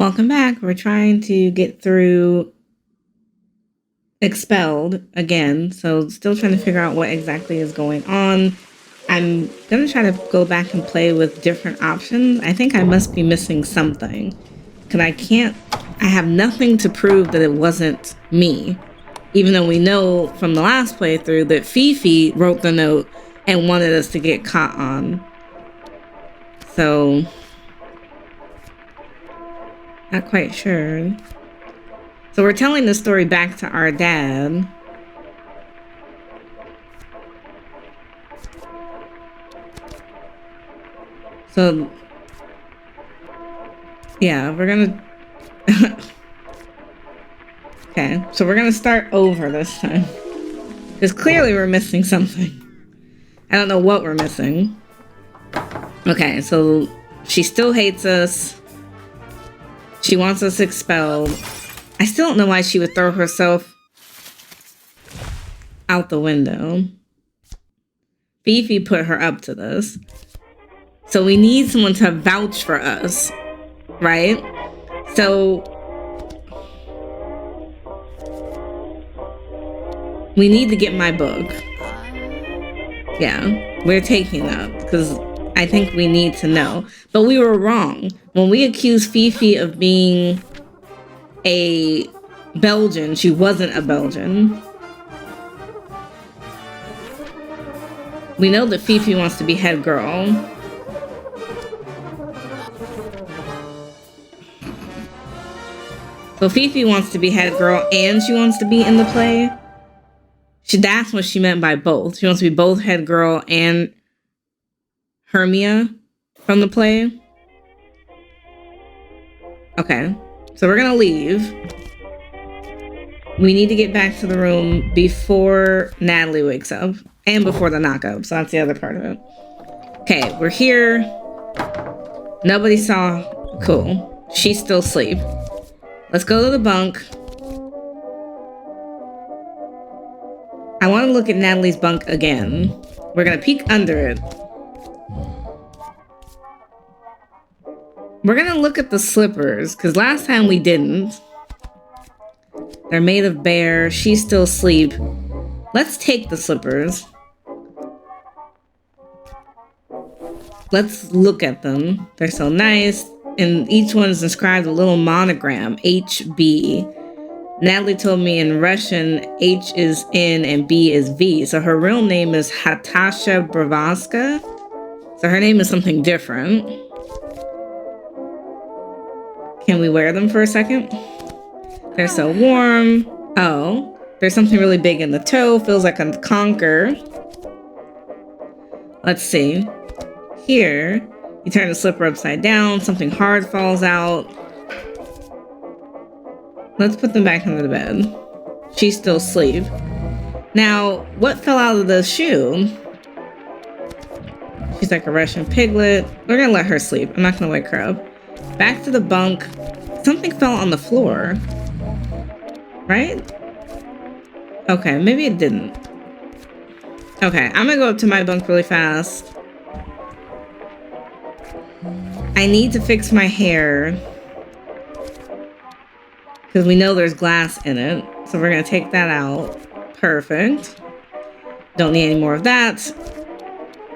Welcome back. We're trying to get through Expelled again, so still trying to figure out what exactly is going on. I'm going to try to go back and play with different options. I think I must be missing something, because I have nothing to prove that it wasn't me, even though we know from the last playthrough that Fifi wrote the note and wanted us to get caught on. So, not quite sure. So we're telling the story back to our dad. So, yeah, we're gonna... Okay, so we're gonna start over this time. Because clearly we're missing something. I don't know what we're missing. Okay, so she still hates us. She wants us expelled. I still don't know why she would throw herself out the window. Fifi put her up to this. So we need someone to vouch for us, right? So we need to get my book. Yeah, we're taking that because I think we need to know. But we were wrong. When we accused Fifi of being a Belgian, she wasn't a Belgian. We know that Fifi wants to be head girl. So Fifi wants to be head girl and she wants to be in the play. That's what she meant by both. She wants to be both head girl and Hermia from the play. Okay, so we're gonna leave. We need to get back to the room before Natalie wakes up and before the knockup. So that's the other part of it. Okay, we're here. Nobody saw. Cool. She's still asleep. Let's go to the bunk. I want to look at Natalie's bunk again. We're gonna peek under it. We're gonna look at the slippers, because last time we didn't. They're made of bear. She's still asleep. Let's take the slippers. Let's look at them. They're so nice. And each one is inscribed with a little monogram, HB. Natalie told me in Russian, H is N and B is V. So her real name is Hatasha Bravaska. So her name is something different. Can we wear them for a second? They're so warm. Oh, there's something really big in the toe. Feels like a conker. Let's see. Here, you turn the slipper upside down. Something hard falls out. Let's put them back under the bed. She's still asleep. Now, what fell out of the shoe? She's like a Russian piglet. We're gonna let her sleep. I'm not gonna wake her up. Back to the bunk. Something fell on the floor. Right? Okay, maybe it didn't. Okay, I'm gonna go up to my bunk really fast. I need to fix my hair. Because we know there's glass in it. So we're gonna take that out. Perfect. Don't need any more of that.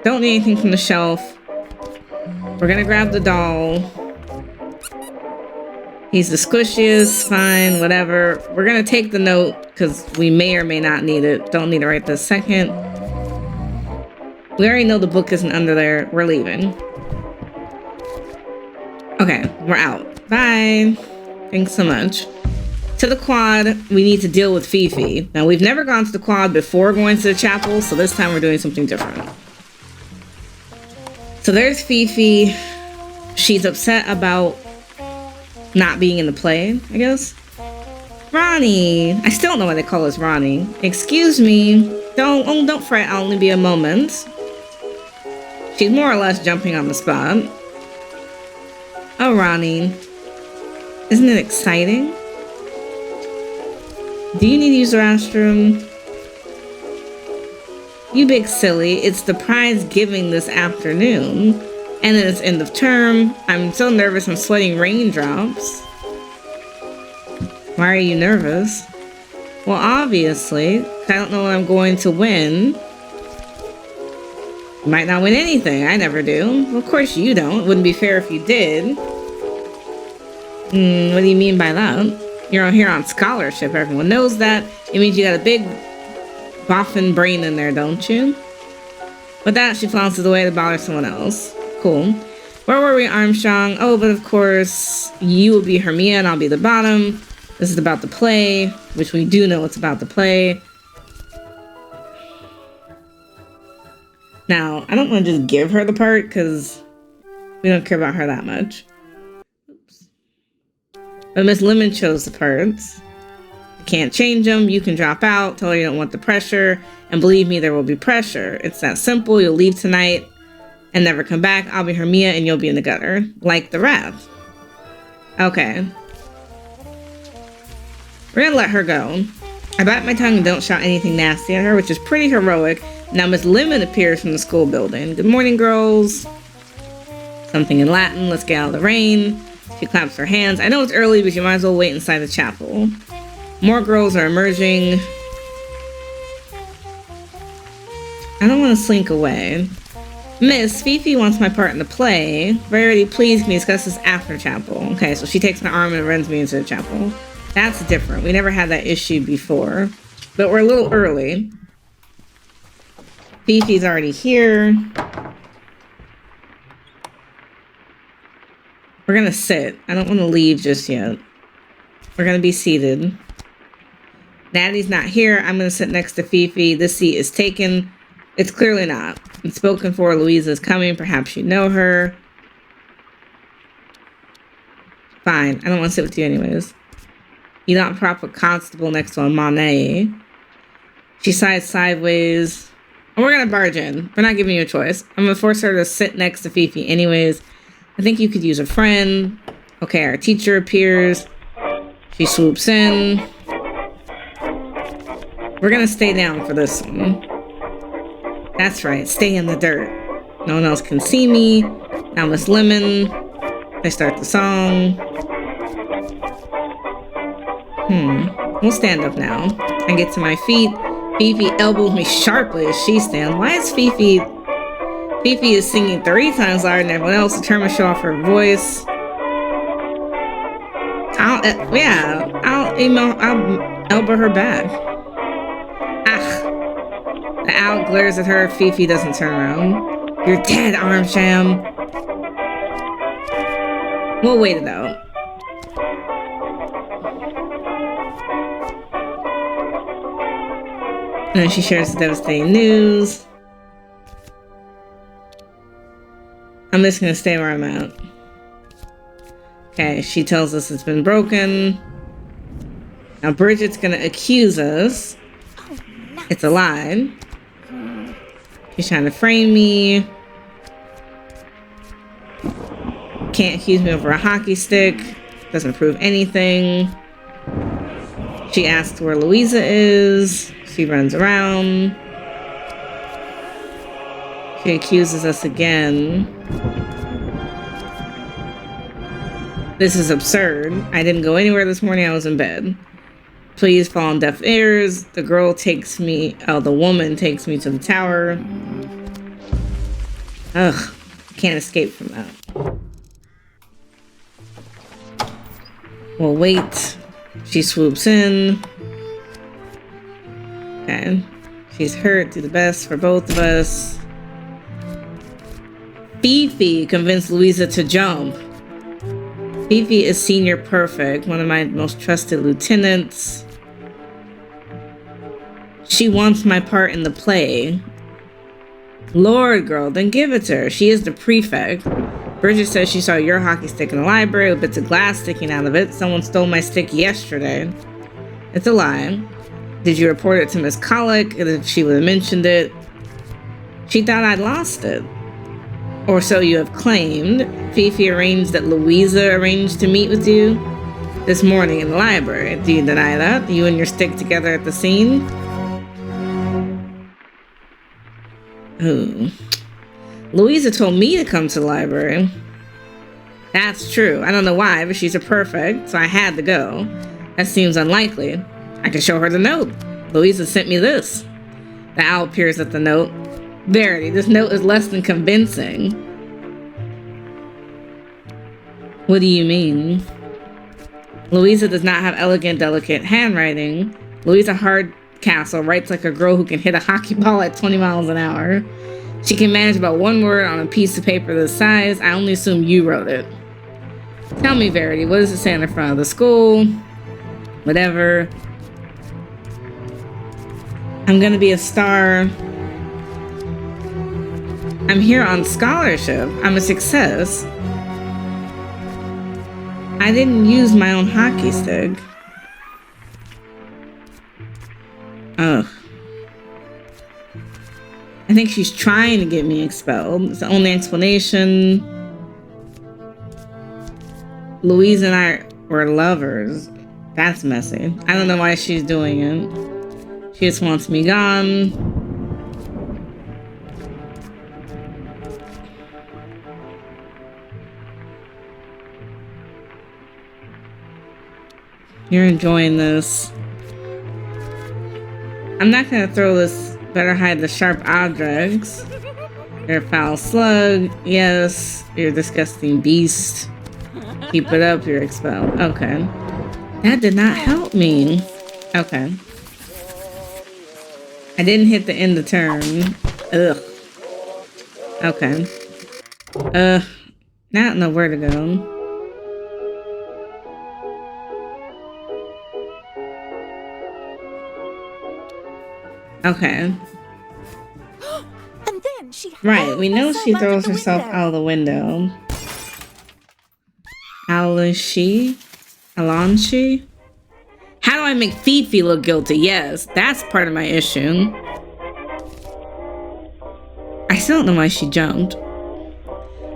Don't need anything from the shelf. We're gonna grab the doll. He's the squishiest, fine, whatever. We're gonna take the note because we may or may not need it. Don't need it right this second. We already know the book isn't under there. We're leaving. Okay, we're out. Bye. Thanks so much. To the quad, we need to deal with Fifi. Now, we've never gone to the quad before going to the chapel, so this time we're doing something different. So there's Fifi. She's upset about not being in the play, I guess. Ronnie. I still don't know why they call us Ronnie. Excuse me. Don't fret. I'll only be a moment. She's more or less jumping on the spot. Oh, Ronnie. Isn't it exciting? Do you need to use the restroom? You big silly. It's the prize giving this afternoon. And then it's end of term. I'm so nervous I'm sweating raindrops. Why are you nervous? Well, obviously, I don't know what I'm going to win. You might not win anything. I never do. Well, of course you don't. It wouldn't be fair if you did. What do you mean by that? You're here on scholarship. Everyone knows that. It means you got a big boffin brain in there, don't you? With that, she flounces away to bother someone else. Cool. Where were we, Armstrong? Oh, but of course, you will be Hermia and I'll be the bottom. This is about the play, which we do know it's about the play. Now, I don't want to just give her the part because we don't care about her that much. Oops. But Miss Lemon chose the parts. You can't change them. You can drop out. Tell her you don't want the pressure. And believe me, there will be pressure. It's that simple. You'll leave tonight and never come back. I'll be Hermia and you'll be in the gutter. Like the rat. Okay. We're gonna let her go. I bite my tongue and don't shout anything nasty at her, which is pretty heroic. Now Miss Lemon appears from the school building. Good morning, girls. Something in Latin. Let's get out of the rain. She claps her hands. I know it's early, but you might as well wait inside the chapel. More girls are emerging. I don't want to slink away. Miss, Fifi wants my part in the play. Rarity, please, can we discuss this after chapel? Okay, so she takes my arm and runs me into the chapel. That's different. We never had that issue before. But we're a little early. Fifi's already here. We're gonna sit. I don't want to leave just yet. We're gonna be seated. Natty's not here. I'm gonna sit next to Fifi. This seat is taken. It's clearly not. It's spoken for. Louisa is coming. Perhaps you know her. Fine. I don't want to sit with you anyways. You're not a proper constable next to a Monet. She sighs sideways. And we're gonna barge in. We're not giving you a choice. I'm gonna force her to sit next to Fifi anyways. I think you could use a friend. Okay, our teacher appears. She swoops in. We're gonna stay down for this one. That's right, stay in the dirt. No one else can see me. Now Miss Lemon. I start the song. We'll stand up now. I get to my feet. Fifi elbows me sharply as she stands. Why is Fifi... Fifi is singing 3 times louder than everyone else, determined to show off her voice. I'll elbow her back. The owl glares at her. Fifi doesn't turn around. You're dead, Armsham. We'll wait it out. And then she shares the devastating news. I'm just gonna stay where I'm at. Okay, she tells us it's been broken. Now Bridget's gonna accuse us. It's a lie. She's trying to frame me. Can't accuse me over a hockey stick. Doesn't prove anything. She asks where Louisa is. She runs around. She accuses us again. This is absurd. I didn't go anywhere this morning. I was in bed. Please fall on deaf ears. The girl takes me... Oh, the woman takes me to the tower. Ugh. Can't escape from that. We'll wait. She swoops in. Okay. She's hurt. Do the best for both of us. Fifi convinced Louisa to jump. Fifi is senior perfect, one of my most trusted lieutenants. She wants my part in the play. Lord, girl, then give it to her. She is the prefect. Bridget says she saw your hockey stick in the library with bits of glass sticking out of it. Someone stole my stick yesterday. It's a lie. Did you report it to Miss Colic? If she would have mentioned it. She thought I'd lost it. Or so you have claimed. Fifi arranged that Louisa arranged to meet with you this morning in the library. Do you deny that? You and your stick together at the scene? Ooh. Louisa told me to come to the library. That's true. I don't know why, but she's a perfect, so I had to go. That seems unlikely. I can show her the note. Louisa sent me this. The owl peers at the note. Verity, this note is less than convincing. What do you mean? Louisa does not have elegant, delicate handwriting. Louisa Hardcastle writes like a girl who can hit a hockey ball at 20 miles an hour. She can manage about one word on a piece of paper this size. I only assume you wrote it. Tell me, Verity, what does it say in the front of the school? Whatever. I'm gonna be a star. I'm here on scholarship. I'm a success. I didn't use my own hockey stick. Ugh. I think she's trying to get me expelled. It's the only explanation. Louise and I were lovers. That's messy. I don't know why she's doing it. She just wants me gone. You're enjoying this. I'm not gonna throw this. Better hide the sharp objects. You're a foul slug. Yes. You're a disgusting beast. Keep it up, you're expelled. Okay. That did not help me. Okay. I didn't hit the end of turn. Ugh. Okay. Now I don't know where to go. Okay. And then she right, we know she throws herself out of the window. Alanshi? How do I make Fifi look guilty? Yes, that's part of my issue. I still don't know why she jumped.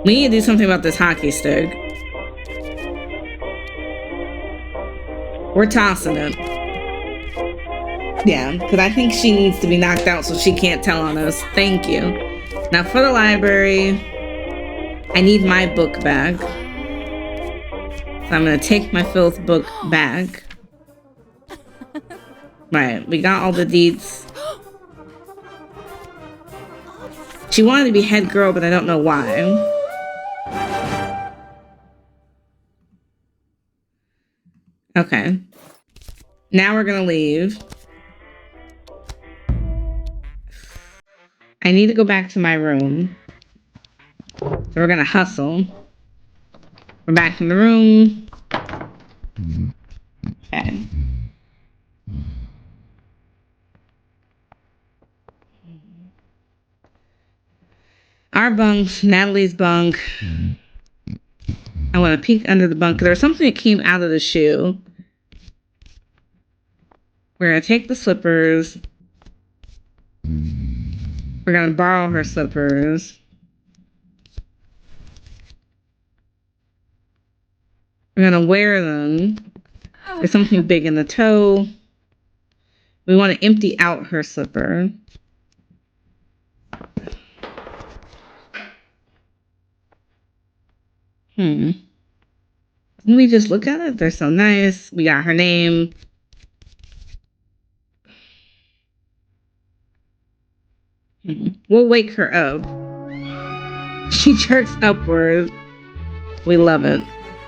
We need to do something about this hockey stick. We're tossing it. Yeah, because I think she needs to be knocked out so she can't tell on us. Thank you. Now for the library, I need my book back. So I'm going to take my filth book back. Right, we got all the deeds. She wanted to be head girl, but I don't know why. Okay. Now we're going to leave. I need to go back to my room. So we're gonna hustle. We're back in the room. Okay. Our bunk, Natalie's bunk. I want to peek under the bunk. There was something that came out of the shoe. We're gonna take the slippers. We're gonna borrow her slippers. We're gonna wear them. There's something big in the toe. We want to empty out her slipper. Can we just look at it? They're so nice. We got her name. We'll wake her up. She jerks upward. We love it.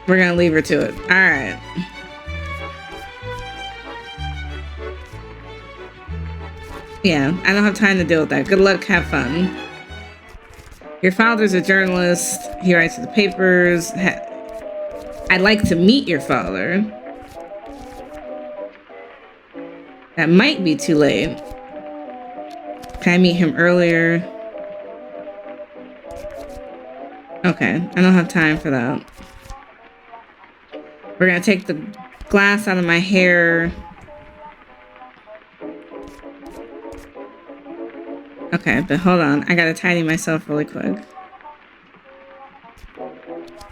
We're gonna leave her to it. Alright. Yeah, I don't have time to deal with that. Good luck, have fun. Your father's a journalist. He writes for the papers. I'd like to meet your father. That might be too late. Can I meet him earlier? Okay, I don't have time for that. We're gonna take the glass out of my hair. Okay, but hold on. I gotta tidy myself really quick.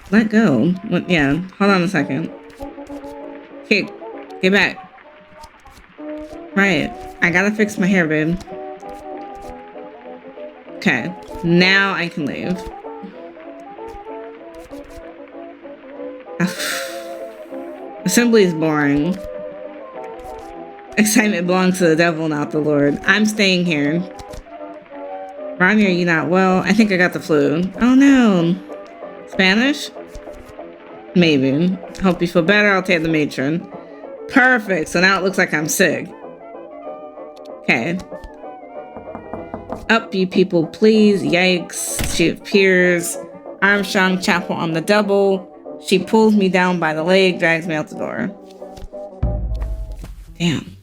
Let go. What? Yeah, hold on a second. Okay, get back. Right, I gotta fix my hair, babe. Okay, now I can leave. Assembly is boring. Excitement belongs to the devil, not the Lord. I'm staying here. Ronnie, are you not well? I think I got the flu. Oh no. Spanish? Maybe. Hope you feel better. I'll take the matron. Perfect. So now it looks like I'm sick. Okay. Up, you people, please. Yikes. She appears. Armstrong chapel on the double. She pulls me down by the leg, drags me out the door. Damn.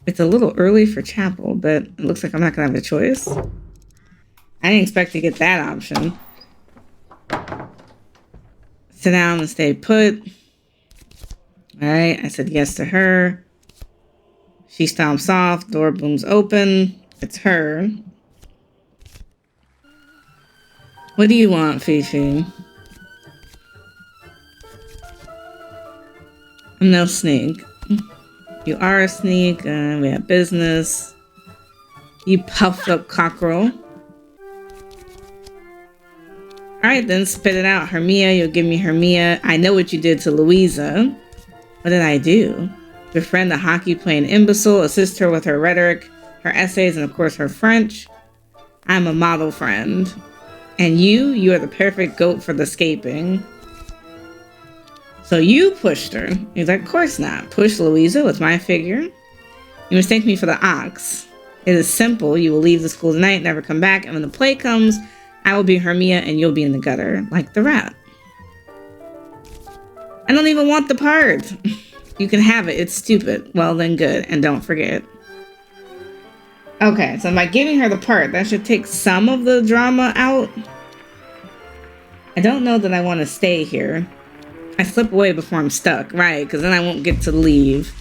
It's a little early for chapel, but it looks like I'm not going to have a choice. I didn't expect to get that option. Sit down and stay put. All right, I said yes to her. She stomps off, door booms open. It's her. What do you want, Fifi? I'm no sneak. You are a sneak. We have business. You puffed up cockerel. Alright then, spit it out. Hermia, you'll give me Hermia. I know what you did to Louisa. What did I do? Befriend the hockey-playing imbecile, assist her with her rhetoric, her essays, and of course her French. I'm a model friend. And you are the perfect goat for the scaping. So you pushed her. He's like, of course not. Push Louisa with my figure. You mistake me for the ox. It is simple. You will leave the school tonight, never come back, and when the play comes, I will be Hermia and you'll be in the gutter, like the rat. I don't even want the part. You can have it. It's stupid. Well, then good. And don't forget. Okay, so by giving her the part, that should take some of the drama out. I don't know that I want to stay here. I slip away before I'm stuck, right? Because then I won't get to leave.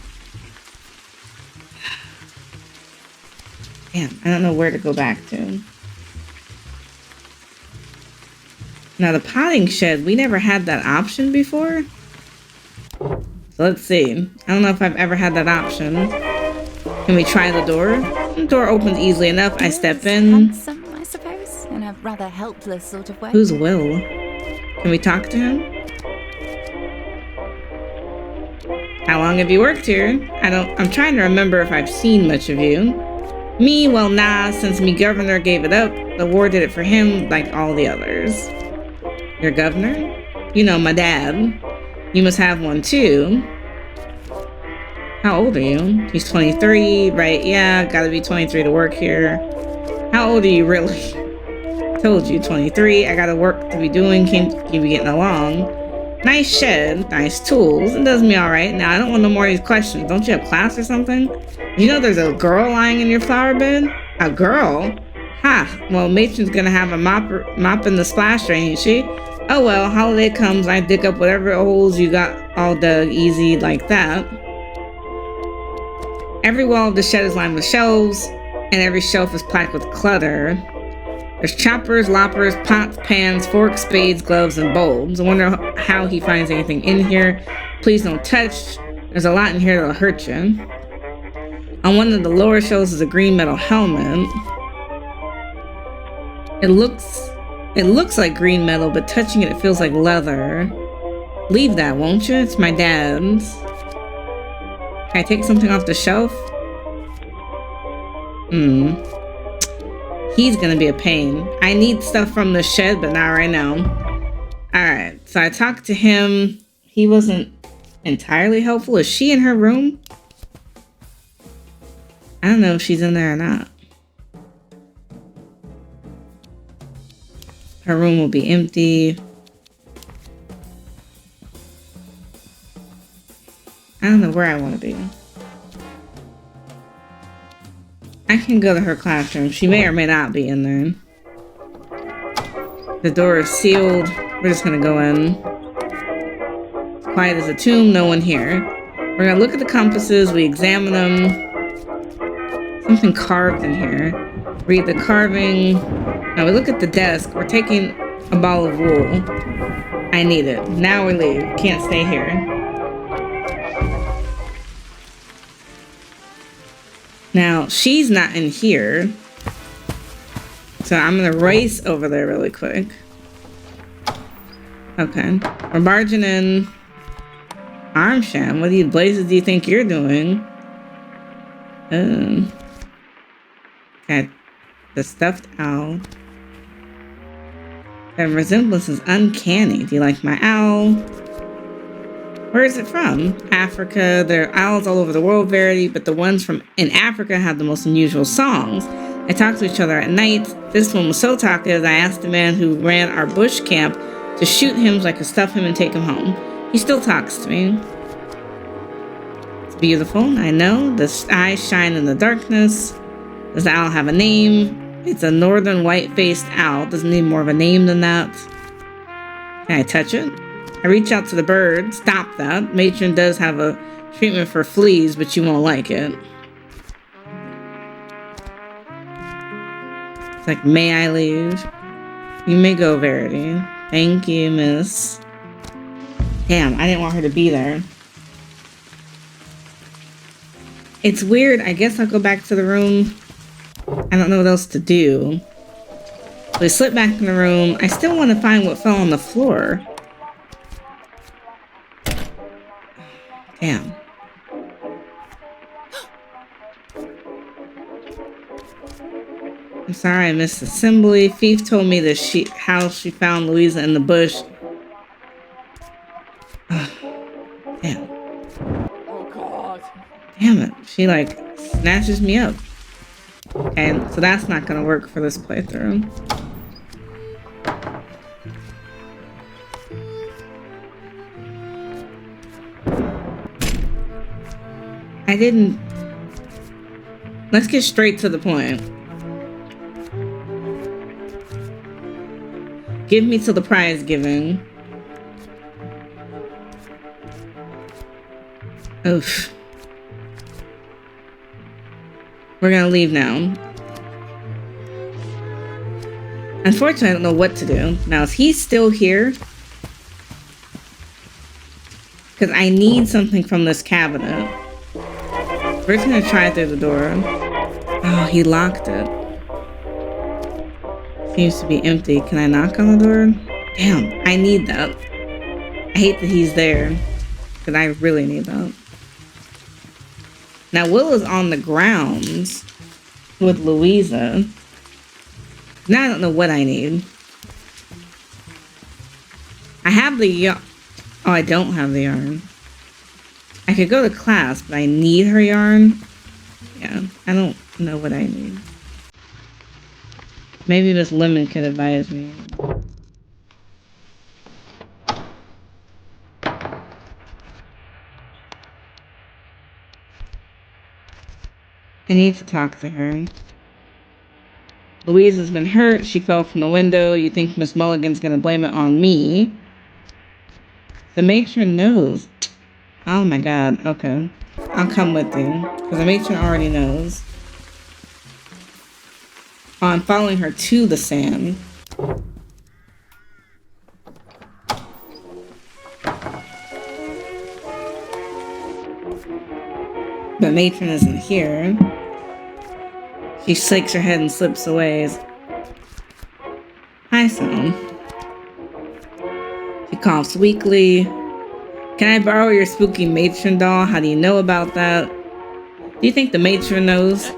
Damn, I don't know where to go back to. Now, the potting shed, we never had that option before. So let's see. I don't know if I've ever had that option. Can we try the door? The door opens easily enough. I step in. Handsome, I suppose, in a rather helpless sort of way. Who's Will? Can we talk to him? How long have you worked here? I'm trying to remember if I've seen much of you. Me, well, nah, since me governor gave it up, the war did it for him like all the others. Your governor? You know, my dad. You must have one too. How old are you? He's 23, right? Yeah, gotta be 23 to work here. How old are you really? Told you, 23. I got work to be doing, can't keep getting along. Nice shed, nice tools. It does me all right. Now, I don't want no more of these questions. Don't you have class or something? You know there's a girl lying in your flower bed? A girl? Ha! Well, matron's gonna have a mop in the splash drain, ain't she? Oh well, holiday comes, I dig up whatever holes you got all dug easy like that. Every wall of the shed is lined with shelves, and every shelf is packed with clutter. There's choppers, loppers, pots, pans, forks, spades, gloves, and bulbs. I wonder how he finds anything in here. Please don't touch. There's a lot in here that'll hurt you. On one of the lower shelves is a green metal helmet. It looks like green metal, but touching it feels like leather. Leave that, won't you? It's my dad's. Can I take something off the shelf? He's gonna be a pain. I need stuff from the shed, but not right now. Alright, so I talked to him. He wasn't entirely helpful. Is she in her room? I don't know if she's in there or not. Her room will be empty. I don't know where I want to be. I can go to her classroom. She may or may not be in there. The door is sealed. We're just gonna go in. It's quiet as a tomb, no one here. We're gonna look at the compasses, we examine them. Something carved in here. Read the carving. Now we look at the desk. We're taking a ball of wool. I need it. Now we leave. Can't stay here. Now, she's not in here. So I'm going to race over there really quick. Okay. We're barging in. Armsham, what blazes do you think you're doing? Oh. Got the stuffed owl. The resemblance is uncanny. Do you like my owl? Where is it from? Africa. There are owls all over the world, Verity, but the ones from in Africa have the most unusual songs. I talk to each other at night. This one was so talkative that I asked the man who ran our bush camp to shoot him so I could stuff him and take him home. He still talks to me. It's beautiful, I know. The eyes shine in the darkness. Does the owl have a name? It's a northern white-faced owl. Doesn't need more of a name than that. Can I touch it? I reach out to the bird. Stop that. Matron does have a treatment for fleas, but you won't like it. It's like, may I leave? You may go, Verity. Thank you, miss. Damn, I didn't want her to be there. It's weird. I guess I'll go back to the room. I don't know what else to do. So we slip back in the room. I still want to find what fell on the floor. Damn. I'm sorry I missed assembly. Fief told me that how she found Louisa in the bush. Damn. Oh God. Damn it. She like snatches me up. Okay, so that's not gonna work for this playthrough. I didn't... Let's get straight to the point. Give me till the prize giving. Oof. We're gonna leave now. Unfortunately, I don't know what to do. Now, is he still here? Because I need something from this cabinet. We're just gonna try through the door. Oh, he locked it. Seems to be empty. Can I knock on the door? Damn, I need that. I hate that he's there. Because I really need that. Now, Will is on the grounds with Louisa. Now I don't know what I need. I have the yarn. Oh, I don't have the yarn. I could go to class, but I need her yarn. Yeah, I don't know what I need. Maybe Miss Lemon could advise me. I need to talk to her. Louise has been hurt. She fell from the window. You think Miss Mulligan's gonna blame it on me? The matron knows. Oh my god, okay. I'll come with you. Because the matron already knows. Oh, I'm following her to the sand. But matron isn't here. She shakes her head and slips away. Hi, son. She coughs weakly. Can I borrow your spooky matron doll? How do you know about that? Do you think the matron knows?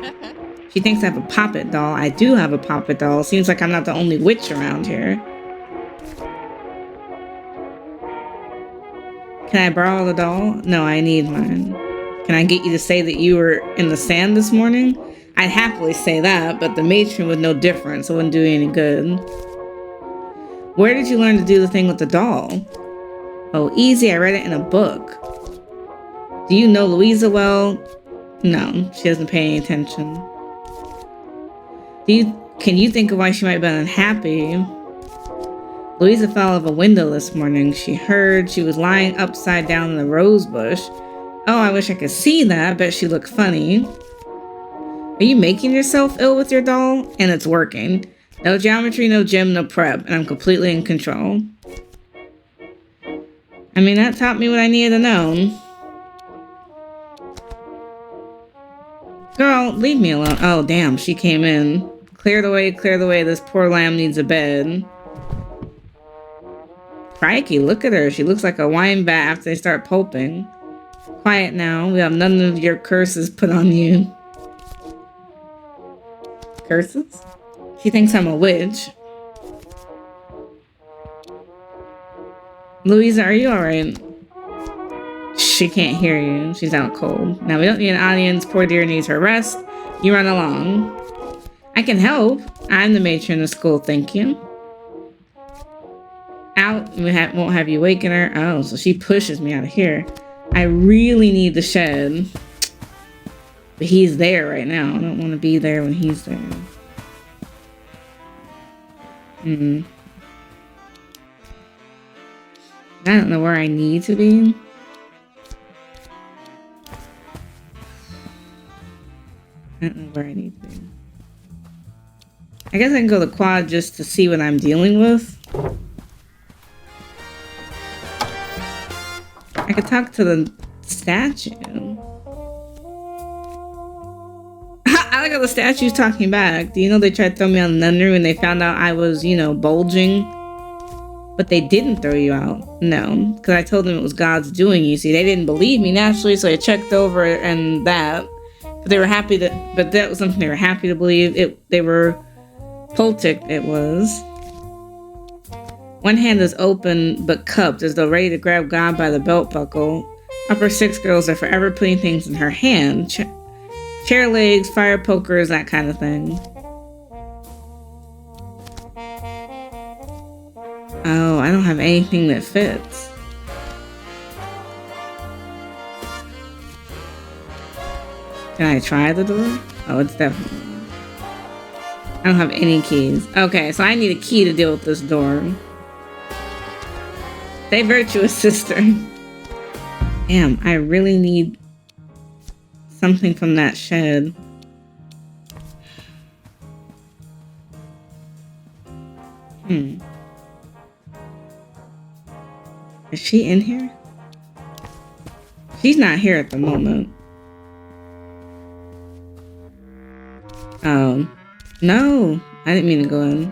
She thinks I have a puppet doll. I do have a puppet doll. Seems like I'm not the only witch around here. Can I borrow the doll? No, I need mine. Can I get you to say that you were in the sand this morning? I'd happily say that, but the matron would know different, so it wouldn't do you any good. Where did you learn to do the thing with the doll? Oh, easy. I read it in a book. Do you know Louisa well? No, she doesn't pay any attention. Can you think of why she might have been unhappy? Louisa fell out of a window this morning. She heard she was lying upside down in the rose bush. Oh, I wish I could see that. Bet she looked funny. Are you making yourself ill with your doll? And it's working. No geometry, no gym, no prep. And I'm completely in control. I mean, that taught me what I needed to know. Girl, leave me alone. Oh, damn, she came in. Clear the way, clear the way. This poor lamb needs a bed. Crikey, look at her. She looks like a wine vat after they start pulping. Quiet now. We have none of your curses put on you. curses. She thinks I'm a witch. Louisa, are you alright? She can't hear you. She's out cold. Now, we don't need an audience. Poor dear needs her rest. You run along. I can help. I'm the matron of school, thank you. Out. We won't have you waken her. Oh, so she pushes me out of here. I really need the shed. But he's there right now. I don't want to be there when he's there. I don't know where I need to be. I don't know where I need to be. I guess I can go to the quad just to see what I'm dealing with. I could talk to the statue. I like how the statue's talking back. Do you know they tried to throw me out of the nunnery when they found out I was, you know, bulging? But they didn't throw you out. No, because I told them it was God's doing. You see, they didn't believe me naturally, so I checked over and that. But they were happy that. But that was something they were happy to believe. They were Poltic. It was. One hand is open but cupped, as though ready to grab God by the belt buckle. Upper 6 girls are forever putting things in her hand. Chair legs, fire pokers, that kind of thing. Oh, I don't have anything that fits. Can I try the door? Oh, it's definitely... I don't have any keys. Okay, so I need a key to deal with this door. Stay virtuous, sister. Damn, I really need something from that shed. Is she in here? She's not here at the moment. Oh. No! I didn't mean to go in.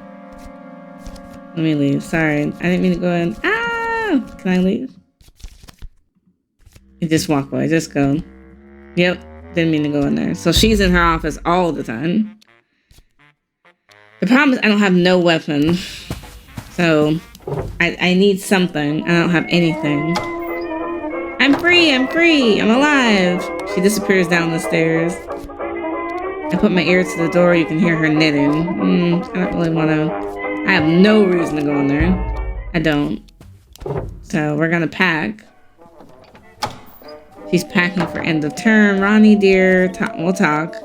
Let me leave. Sorry. I didn't mean to go in. Ah! Can I leave? You just walk away. Just go. Yep. Didn't mean to go in there. So she's in her office all the time. The problem is I don't have no weapon. So I need something. I don't have anything. I'm free. I'm free. I'm alive. She disappears down the stairs. I put my ear to the door. You can hear her knitting. I don't really want to. I have no reason to go in there. I don't. So we're going to pack. She's packing for end of term. Ronnie, dear, we'll talk.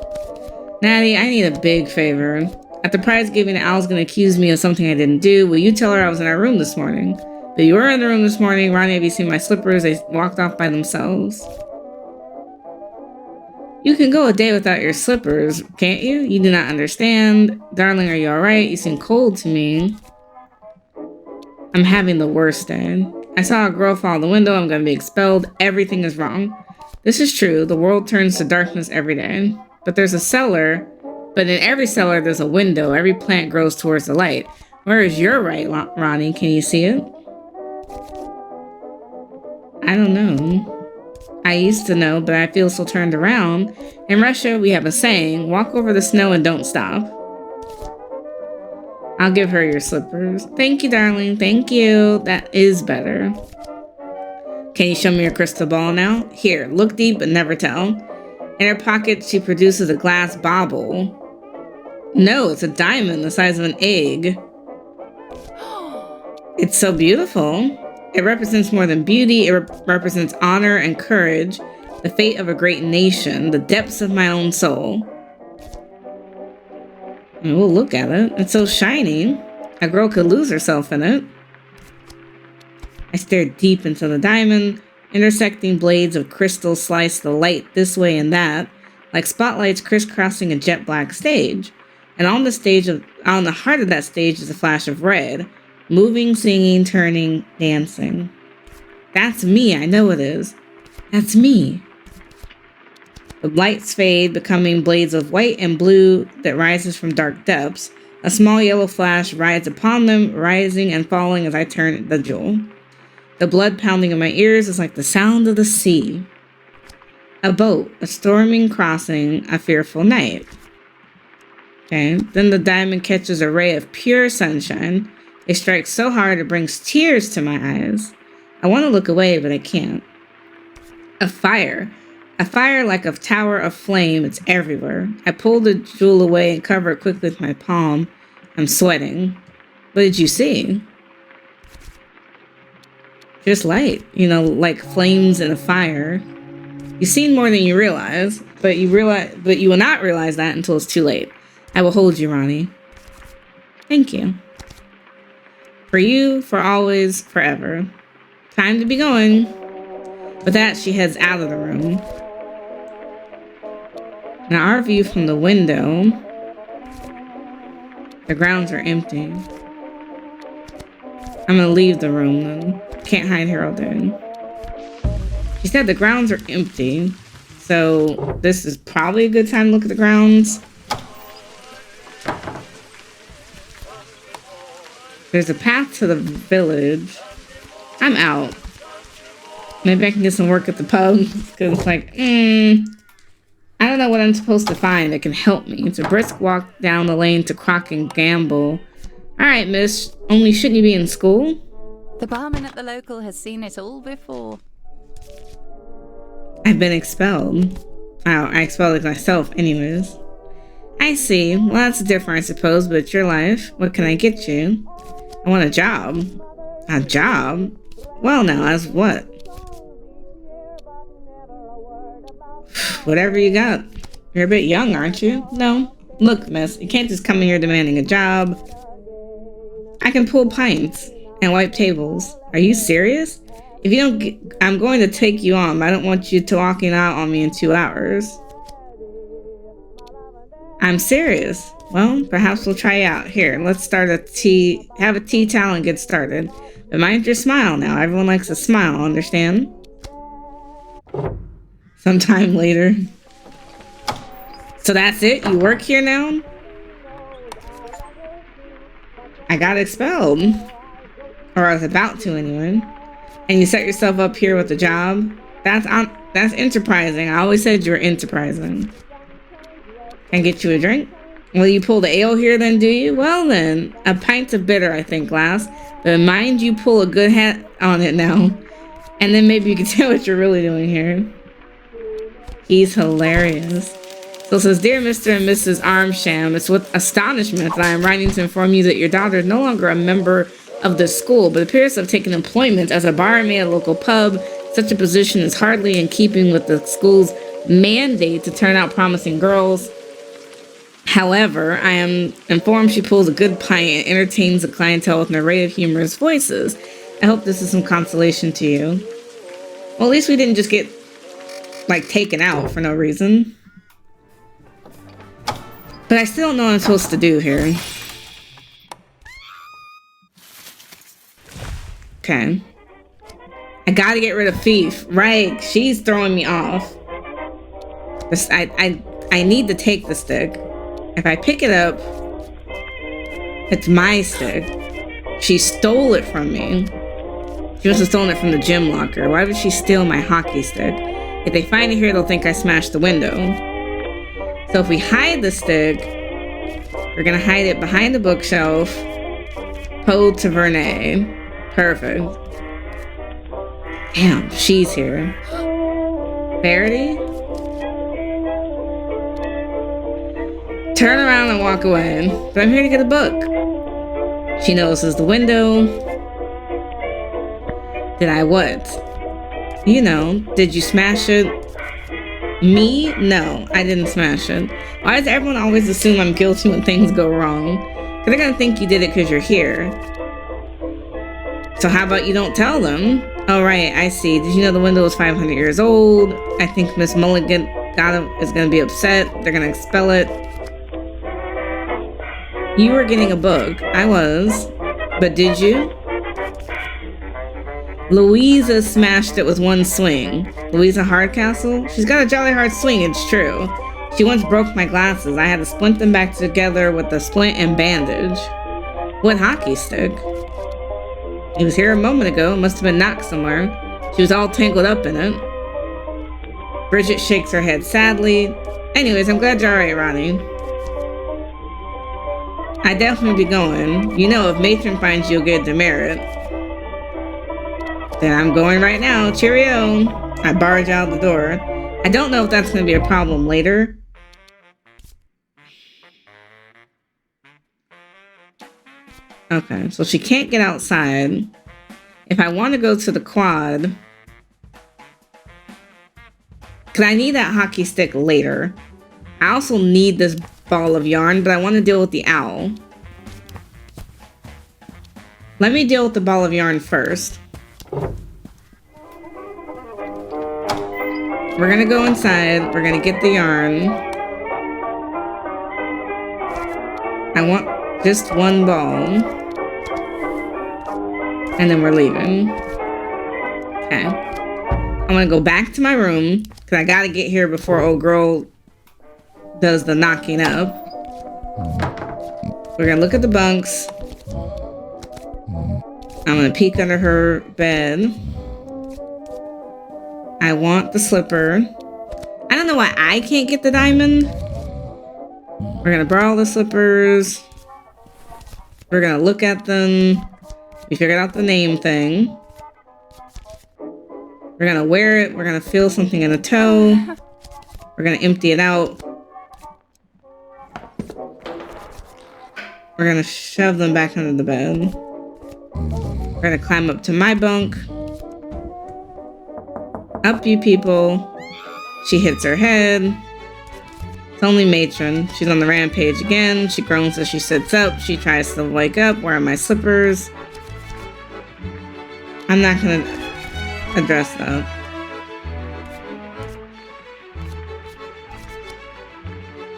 Natty, I need a big favor. At the prize giving, Al's going to accuse me of something I didn't do. Will you tell her I was in our room this morning? But you were in the room this morning. Ronnie, have you seen my slippers? They walked off by themselves. You can go a day without your slippers, can't you? You do not understand. Darling, are you alright? You seem cold to me. I'm having the worst day. I saw a girl fall out the window. I'm going to be expelled. Everything is wrong. This is true. The world turns to darkness every day. But there's a cellar. But in every cellar, there's a window. Every plant grows towards the light. Where is your right, Ronnie? Can you see it? I don't know. I used to know, but I feel so turned around. In Russia, we have a saying, walk over the snow and don't stop. I'll give her your slippers. Thank you, darling. Thank you. That is better. Can you show me your crystal ball now? Here, look deep but never tell. In her pocket, she produces a glass bauble. No, it's a diamond the size of an egg. It's so beautiful. It represents more than beauty. It represents honor and courage, the fate of a great nation, the depths of my own soul. I mean, we'll look at it. It's so shiny. A girl could lose herself in it. I stared deep into the diamond. Intersecting blades of crystal slice the light this way and that, like spotlights crisscrossing a jet black stage. And on the heart of that stage is a flash of red. Moving, singing, turning, dancing. That's me, I know it is. That's me. The lights fade, becoming blades of white and blue that rises from dark depths. A small yellow flash rides upon them, rising and falling as I turn the jewel. The blood pounding in my ears is like the sound of the sea. A boat, a storming crossing, a fearful night. Okay. Then the diamond catches a ray of pure sunshine. It strikes so hard it brings tears to my eyes. I want to look away, but I can't. A fire. A fire like a tower of flame. It's everywhere. I pull the jewel away and cover it quickly with my palm. I'm sweating. What did you see? Just light. You know, like flames in a fire. You've seen more than you realize, but you will not realize that until it's too late. I will hold you, Ronnie. Thank you. For you, for always, forever. Time to be going. With that, she heads out of the room. Now, our view from the window, the grounds are empty. I'm gonna leave the room, though. Can't hide here all day. She said the grounds are empty, so this is probably a good time to look at the grounds. There's a path to the village. I'm out. Maybe I can get some work at the pub, because it's like, I don't know what I'm supposed to find that can help me. It's a brisk walk down the lane to Croc and Gamble. All right, miss, only shouldn't you be in school? The barman at the local has seen it all before. I've been expelled. Oh, I expelled it myself anyways. I see. Well, that's different, I suppose, but it's your life. What can I get you? I want a job. A job? Well, now, as what? Whatever you got. You're a bit young, aren't you? No. Look, miss, you can't just come in here demanding a job. I can pull pints and wipe tables. Are you serious? If you don't, I'm going to take you on, but I don't want you to walking out on me in 2 hours. I'm serious. Well, perhaps we'll try out. Here, let's start have a tea towel and get started. But mind your smile now. Everyone likes a smile, understand? Sometime later. So that's it? You work here now? I got expelled. Or I was about to anyway. And you set yourself up here with a job? That's enterprising. I always said you were enterprising. Can I get you a drink? Well, you pull the ale here then, do you? Well then, a pint of bitter, I think, glass. But mind you pull a good hat on it now. And then maybe you can tell what you're really doing here. He's hilarious. So it says, Dear Mr. and Mrs. Armsham, it's with astonishment that I am writing to inform you that your daughter is no longer a member of the school, but appears to have taken employment as a barmaid at a local pub. Such a position is hardly in keeping with the school's mandate to turn out promising girls. However, I am informed she pulls a good pint and entertains the clientele with an array of humorous voices. I hope this is some consolation to you. Well, at least we didn't just get, like, taken out for no reason. But I still don't know what I'm supposed to do here. Okay. I gotta get rid of Thief. Right, she's throwing me off. I need to take the stick. If I pick it up, it's my stick. She stole it from me. She must have stolen it from the gym locker. Why would she steal my hockey stick? If they find it here, they'll think I smashed the window. So if we hide the stick, we're gonna hide it behind the bookshelf. Peau Tavernet. Perfect. Damn, she's here. Verity? Turn around and walk away. But I'm here to get a book. She notices the window. Did I what? You know, did you smash it? Me? No, I didn't smash it. Why does everyone always assume I'm guilty when things go wrong? Because they're gonna think you did it because you're here. So how about you don't tell them? Oh, right, I see. Did you know the window was 500 years old? I think Miss Mulligan is gonna be upset. They're gonna expel it. You were getting a book. I was. But did you? Louisa smashed it with one swing. Louisa Hardcastle? She's got a jolly hard swing, it's true. She once broke my glasses. I had to splint them back together with a splint and bandage. What hockey stick? It was here a moment ago. It must have been knocked somewhere. She was all tangled up in it. Bridget shakes her head sadly. Anyways, I'm glad you're alright, Ronnie. I definitely be going. You know, if Matron finds you'll get demerit. Then I'm going right now. Cheerio. I barge out the door. I don't know if that's going to be a problem later. Okay, so she can't get outside. If I want to go to the quad, because I need that hockey stick later. I also need this ball of yarn, but I want to deal with the owl. Let me deal with the ball of yarn first. We're gonna go inside. We're gonna get the yarn. I want just one ball. And then we're leaving. Okay. I'm gonna go back to my room because I gotta get here before old girl does the knocking up. We're gonna look at the bunks. I'm gonna peek under her bed. I want the slipper. I don't know why I can't get the diamond. We're gonna borrow the slippers. We're gonna look at them. We figured out the name thing. We're gonna wear it. We're gonna feel something in the toe. We're gonna empty it out. We're gonna shove them back under the bed. We're gonna climb up to my bunk. Up you people. She hits her head. It's only Matron. She's on the rampage again. She groans as she sits up. She tries to wake up. Where are my slippers? I'm not gonna address that.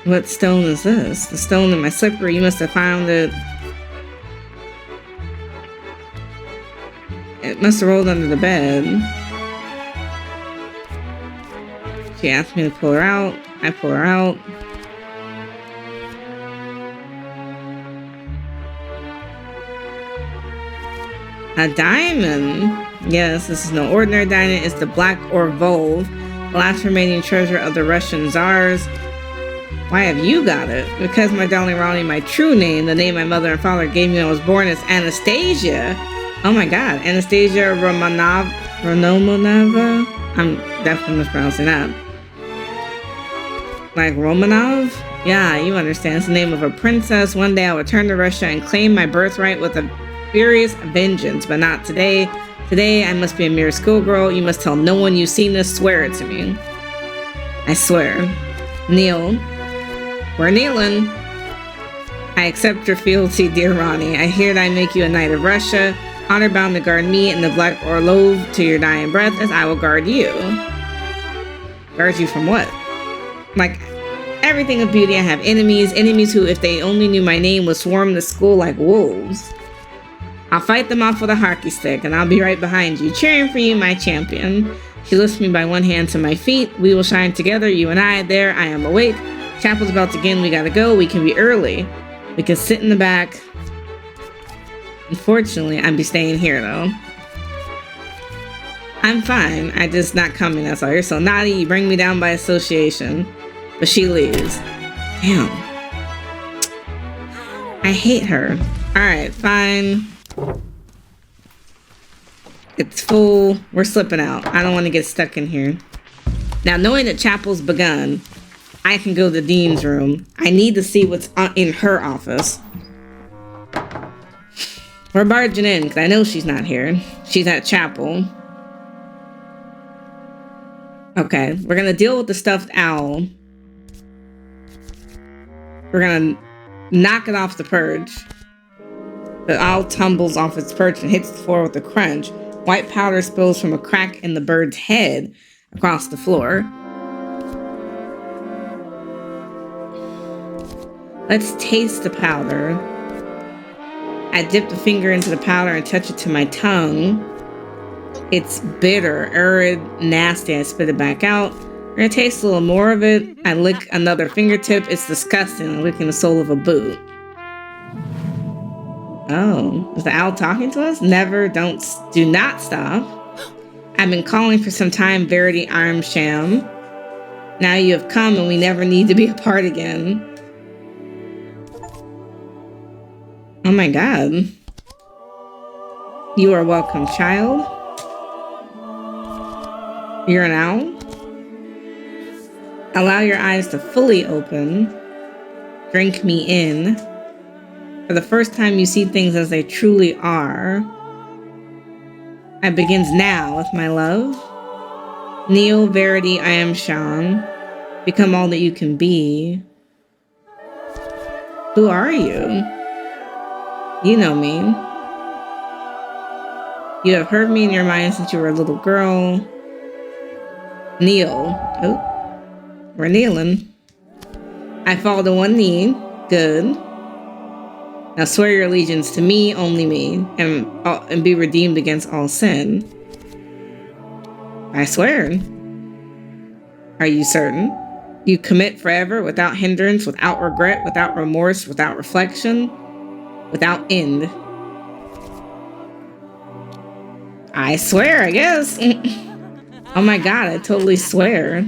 What stone is this? The stone in my slipper. You must have found it. It must have rolled under the bed. She asked me to pull her out. I pull her out. A diamond. Yes, this is no ordinary diamond. It's the Black Orvol, the last remaining treasure of the Russian Tsars. Why have you got it? Because, my darling Ronnie, my true name, the name my mother and father gave me when I was born, is Anastasia. Oh my god, Anastasia Romanova. I'm definitely mispronouncing that. Like Romanov? Yeah, you understand. It's the name of a princess. One day I will return to Russia and claim my birthright with a furious vengeance, but not today. Today I must be a mere schoolgirl. You must tell no one you've seen this. Swear it to me. I swear. Kneel. We're kneeling. I accept your fealty, dear Ronnie. I hear that I make you a knight of Russia, honor bound to guard me and the Black Orlov to your dying breath, as I will guard you. Guard you from what? Like, everything of beauty. I have enemies who, if they only knew my name, would swarm the school like wolves. I'll fight them off with a hockey stick, and I'll be right behind you, cheering for you, my champion. She lifts me by one hand to my feet. We will shine together, you and I. There, I am awake. Chapel's about to begin. We gotta go. We can be early. We can sit in the back. Unfortunately, I'd be staying here, though. I'm fine. I just not coming, that's all. You're so naughty. You bring me down by association. But she leaves. Damn. I hate her. Alright, fine. It's full. We're slipping out. I don't want to get stuck in here. Now, knowing that chapel's begun, I can go to the dean's room. I need to see what's in her office. We're barging in, because I know she's not here. She's at chapel. Okay, we're going to deal with the stuffed owl. We're going to knock it off the perch. The owl tumbles off its perch and hits the floor with a crunch. White powder spills from a crack in the bird's head across the floor. Let's taste the powder. I dip the finger into the powder and touch it to my tongue. It's bitter, arid, nasty. I spit it back out. We're gonna taste a little more of it. I lick another fingertip. It's disgusting. I'm licking the sole of a boot. Oh, is the owl talking to us? Never, do not stop. I've been calling for some time, Verity Armsham. Now you have come and we never need to be apart again. Oh my god. You are welcome, child. You're an owl? Allow your eyes to fully open. Drink me in. For the first time, you see things as they truly are. It begins now with my love. Kneel, Verity, I am Sean. Become all that you can be. Who are you? You know me. You have heard me in your mind since you were a little girl. Kneel. Oh, we're kneeling. I fall to one knee. Good. Now swear your allegiance to me, only me, and be redeemed against all sin. I swear. Are you certain? You commit forever without hindrance, without regret, without remorse, without reflection, without end. I swear, I guess. Oh my god, I totally swear.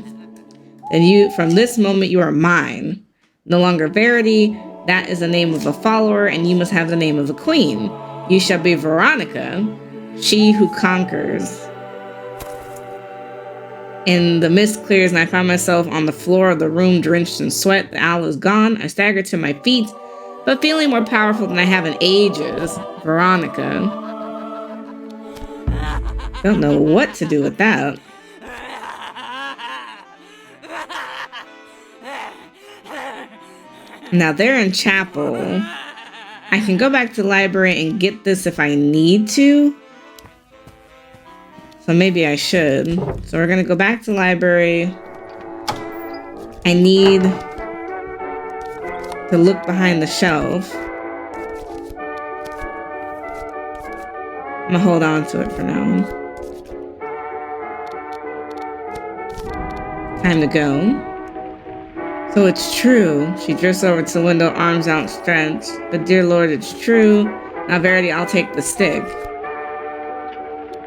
And from this moment, you are mine. No longer Verity, that is the name of a follower, and you must have the name of a queen. You shall be Veronica, she who conquers. And the mist clears, and I find myself on the floor of the room, drenched in sweat. The owl is gone. I stagger to my feet, but feeling more powerful than I have in ages. Veronica. Don't know what to do with that. Now they're in chapel. I can go back to the library and get this if I need to. So maybe I should. So we're gonna go back to the library. I need to look behind the shelf. I'm gonna hold on to it for now. Time to go. So it's true. She drifts over to the window, arms outstretched. But dear Lord, it's true. Now, Verity, I'll take the stick.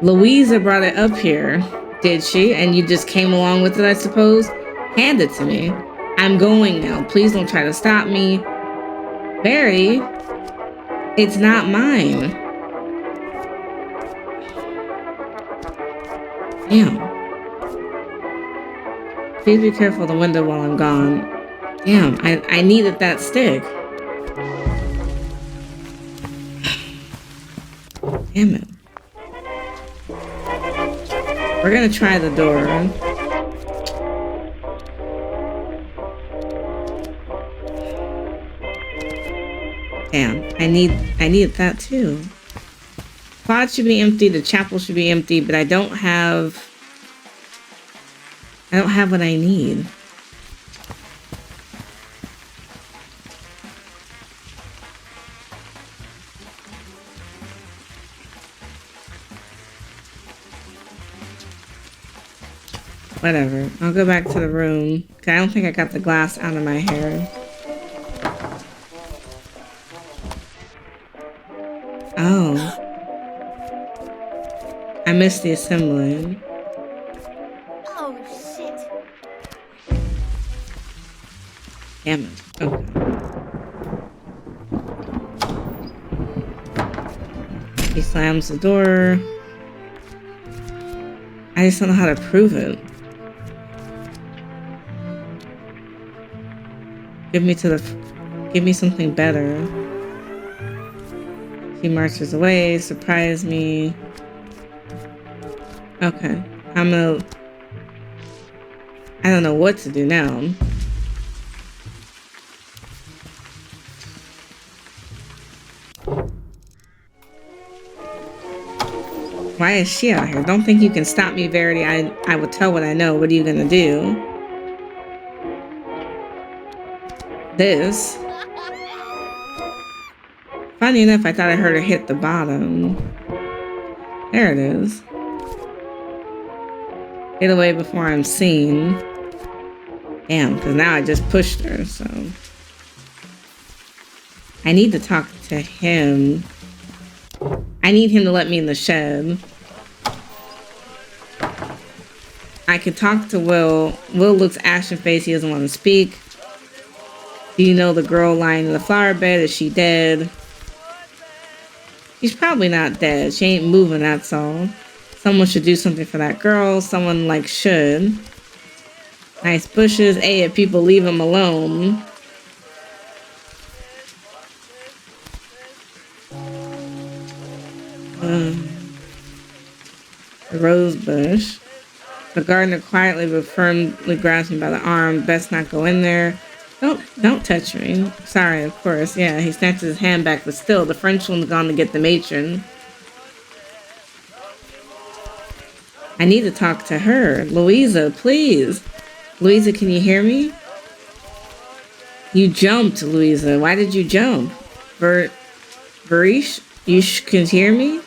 Louisa brought it up here, did she? And you just came along with it, I suppose? Hand it to me. I'm going now. Please don't try to stop me. Verity, it's not mine. Damn. Please be careful of the window while I'm gone. Damn, I needed that stick. Damn it. We're gonna try the door. Damn, I need that too. Quad should be empty, the chapel should be empty, but I don't have what I need. Whatever. I'll go back to the room. I don't think I got the glass out of my hair. Oh. I missed the assembly. Oh, shit. Damn it. Okay. He slams the door. I just don't know how to prove it. Give me something better. He marches away, surprise me. Okay. I don't know what to do now. Why is she out here? Don't think you can stop me, Verity. I will tell what I know. What are you gonna do? This. Funny enough, I thought I heard her hit the bottom. There it is. Get away before I'm seen. Damn, because now I just pushed her, so. I need to talk to him. I need him to let me in the shed. I could talk to Will. Will looks ashen-faced. He doesn't want to speak. Do you know the girl lying in the flower bed? Is she dead? She's probably not dead. She ain't moving, that's all. Someone should do something for that girl. Someone, like, should. Nice bushes. Hey, if people leave them alone. The rose bush. The gardener quietly but firmly grabs me by the arm. Best not go in there. Don't touch me. Sorry, of course. Yeah, he snatches his hand back, but still, the French one's gone to get the matron. I need to talk to her. Louisa, please. Louisa, can you hear me? You jumped, Louisa. Why did you jump? Varish, you can hear me?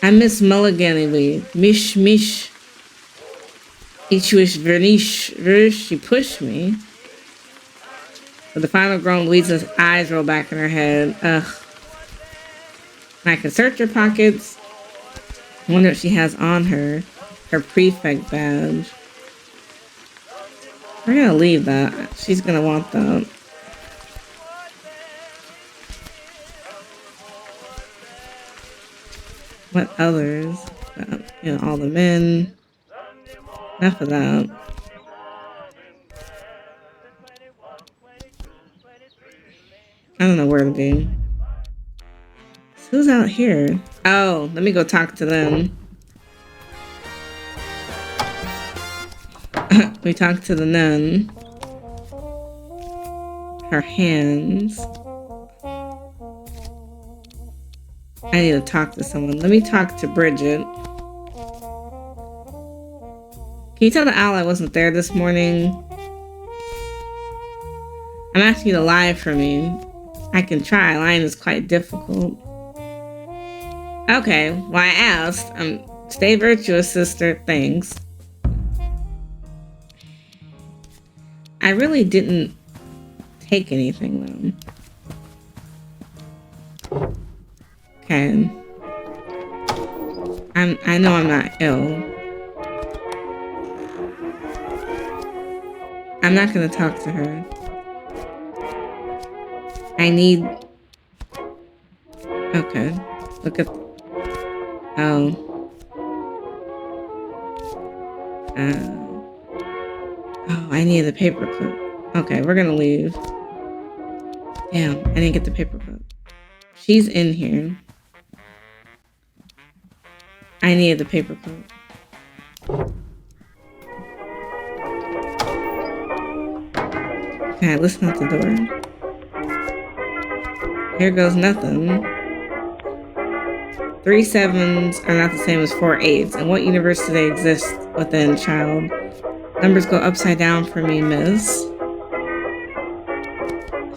I miss Mulligan. Mish. Ich wish Vernish, she pushed me. With the final groan, Louisa's eyes roll back in her head. Ugh. I can search her pockets. I wonder what she has on her. Her prefect badge. We're gonna leave that. She's gonna want that. What others? All the men. Enough of that. I don't know where to be. So who's out here? Oh, let me go talk to them. We talked to the nun. Her hands. I need to talk to someone. Let me talk to Bridget. Can you tell the owl I wasn't there this morning? I'm asking you to lie for me. I can try. Lying is quite difficult. Okay, well, I asked. Stay virtuous, sister. Thanks. I really didn't take anything, though. Okay. I know I'm not ill. I'm not gonna talk to her. I need... Okay. Look at... Oh. Oh, I need the paperclip. Okay, we're gonna leave. Damn, I didn't get the paperclip. She's in here. I needed the paperclip. Okay, listen at the door. Here goes nothing. 3 7s are not the same as 4 8s. In what universe do they exist within, child? Numbers go upside down for me, miss.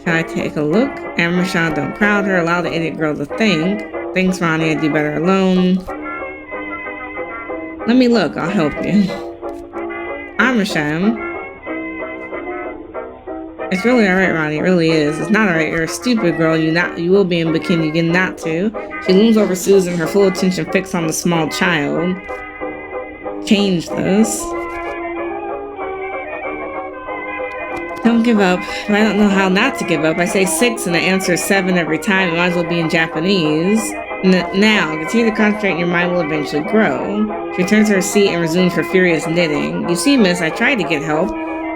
Shall I take a look? Amershon, don't crowd her. Allow the idiot girl to think. Thanks, Ronnie. I'd do better alone. Let me look. I'll help you. Amershon. It's really alright, Ronnie. It really is. It's not alright. You're a stupid girl. You will be in bikini again, not to. She looms over Susan, her full attention fixed on the small child. Change this. Don't give up. I don't know how not to give up. I say 6 and the answer is 7 every time. It might as well be in Japanese. Now, continue to concentrate and your mind will eventually grow. She returns to her seat and resumes her furious knitting. You see, miss, I tried to get help.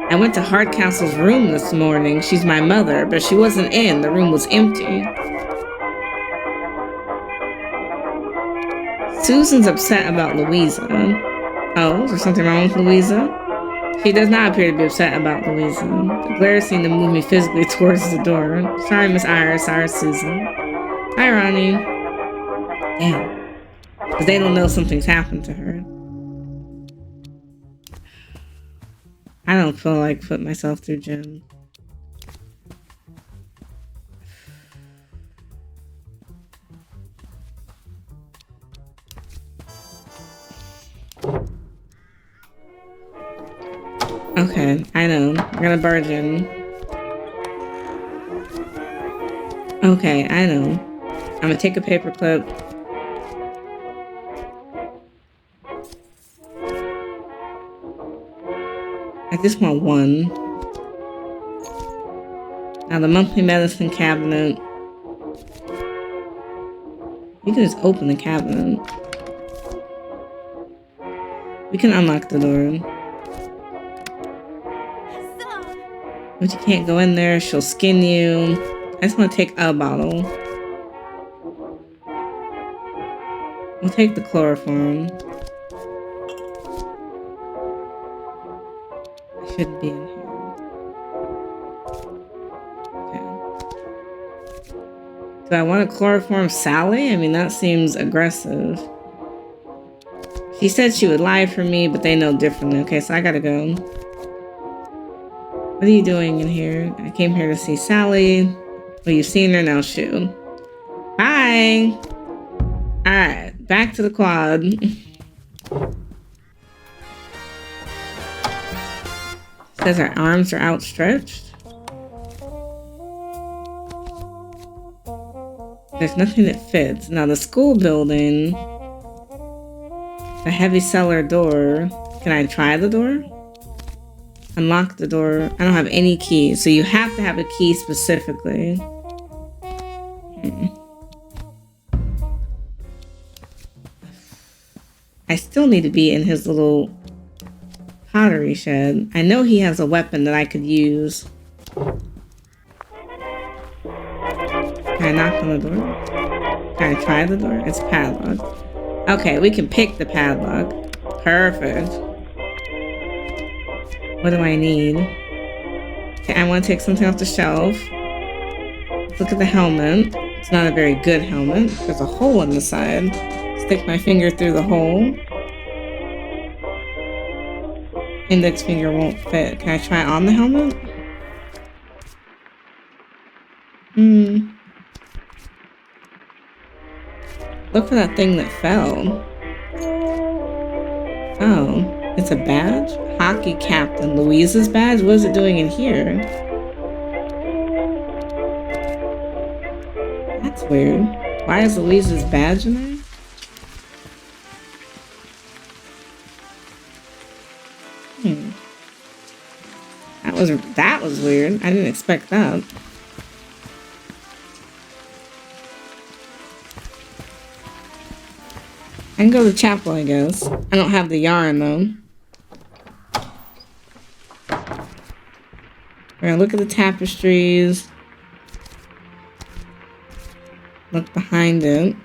I went to Hardcastle's room this morning. She's my mother, but she wasn't in. The room was empty. Susan's upset about Louisa. Oh, is there something wrong with Louisa? She does not appear to be upset about Louisa. The glare seemed to move me physically towards the door. Sorry, Miss Iris. Sorry, Susan. Hi, Ronnie. Damn. Because they don't know something's happened to her. I don't feel like putting myself through gym. Okay, I know. We're gonna barge in. Okay, I know. I'm gonna take a paper clip. I just want one. Now the monthly medicine cabinet. You can just open the cabinet. We can unlock the door. But you can't go in there. She'll skin you. I just want to take a bottle. We'll take the chloroform. I should be in here. Okay. Do I want to chloroform Sally? I mean, that seems aggressive. She said she would lie for me, but they know differently. Okay, so I gotta go. What are you doing in here? I came here to see Sally. Well, you've seen her, now shoot. Bye! Alright, back to the quad. Says our arms are outstretched. There's nothing that fits. Now the school building, the heavy cellar door. Can I try the door? Unlock the door. I don't have any keys, so you have to have a key specifically. I still need to be in his little pottery shed. I know he has a weapon that I could use. Can I knock on the door? Can I try the door? It's padlocked. Okay, we can pick the padlock. Perfect. What do I need? Okay, I want to take something off the shelf. Look at the helmet. It's not a very good helmet. There's a hole in the side. Stick my finger through the hole. Index finger won't fit. Can I try on the helmet? Look for that thing that fell. Oh, it's a badge? Hockey captain. Louise's badge? What is it doing in here? That's weird. Why is Louise's badge in there? That was weird. I didn't expect that. I can go to chapel, I guess. I don't have the yarn, though. We're gonna look at the tapestries. Look behind it.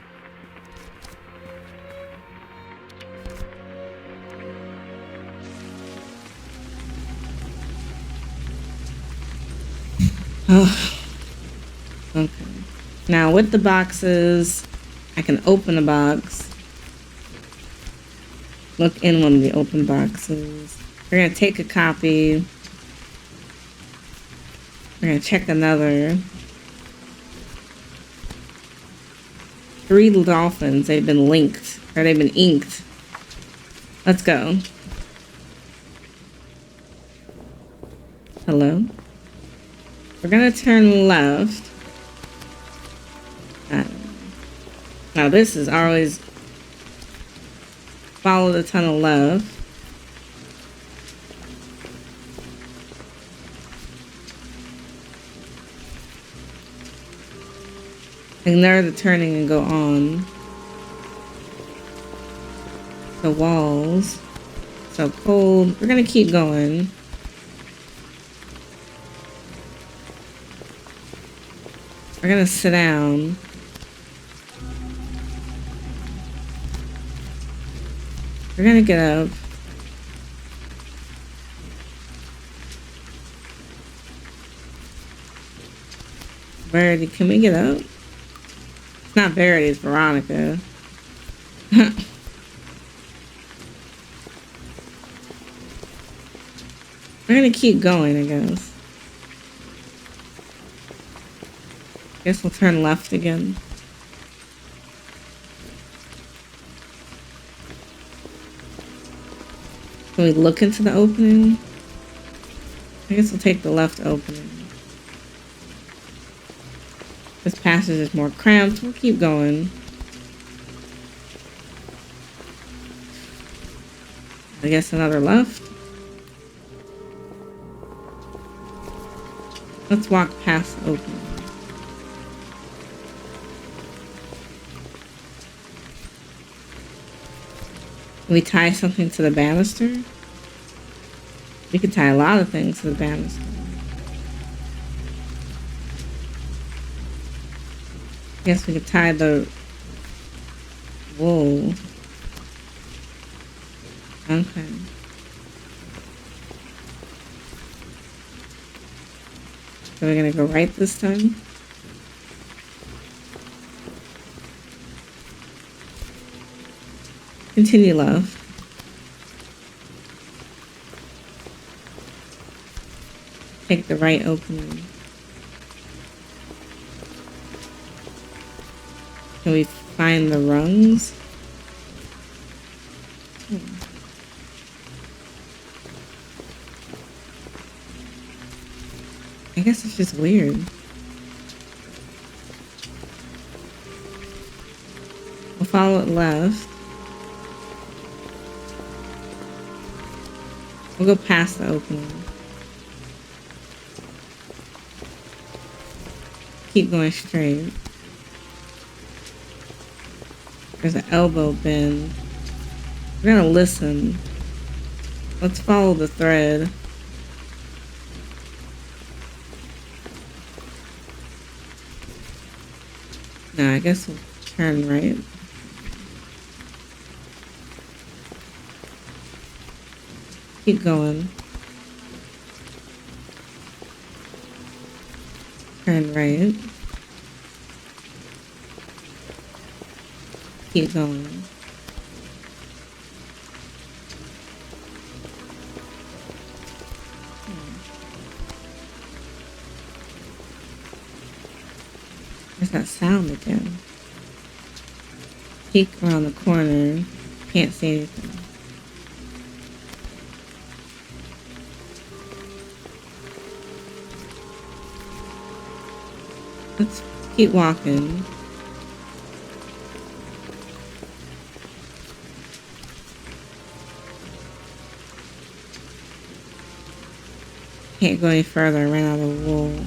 Oh. Okay. Now with the boxes, I can open a box. Look in one of the open boxes. We're gonna take a copy. We're gonna check another. 3 dolphins. They've been linked. Or they've been inked. Let's go. Hello? We're gonna turn left. Now this is always follow the tunnel left. Ignore the turning and go on. The walls. So cold. We're gonna keep going. We're gonna sit down. We're gonna get up. Verity, can we get up? It's not Verity, it's Veronica. We're gonna keep going, I guess. Guess we'll turn left again. Can we look into the opening? I guess we'll take the left opening. This passage is more cramped. We'll keep going. I guess another left. Let's walk past the opening. Can we tie something to the banister? We could tie a lot of things to the banister. Guess we could tie the wool. Okay. So we're gonna go right this time. Continue, love. Take the right opening. Can we find the rungs? I guess it's just weird. We'll follow it left. We'll go past the opening. Keep going straight. There's an elbow bend. We're gonna listen. Let's follow the thread. No, I guess we'll turn right. Keep going. Turn right. Keep going. There's that sound again. Peek around the corner. Can't see anything. Let's keep walking. Can't go any further. I ran out of wool.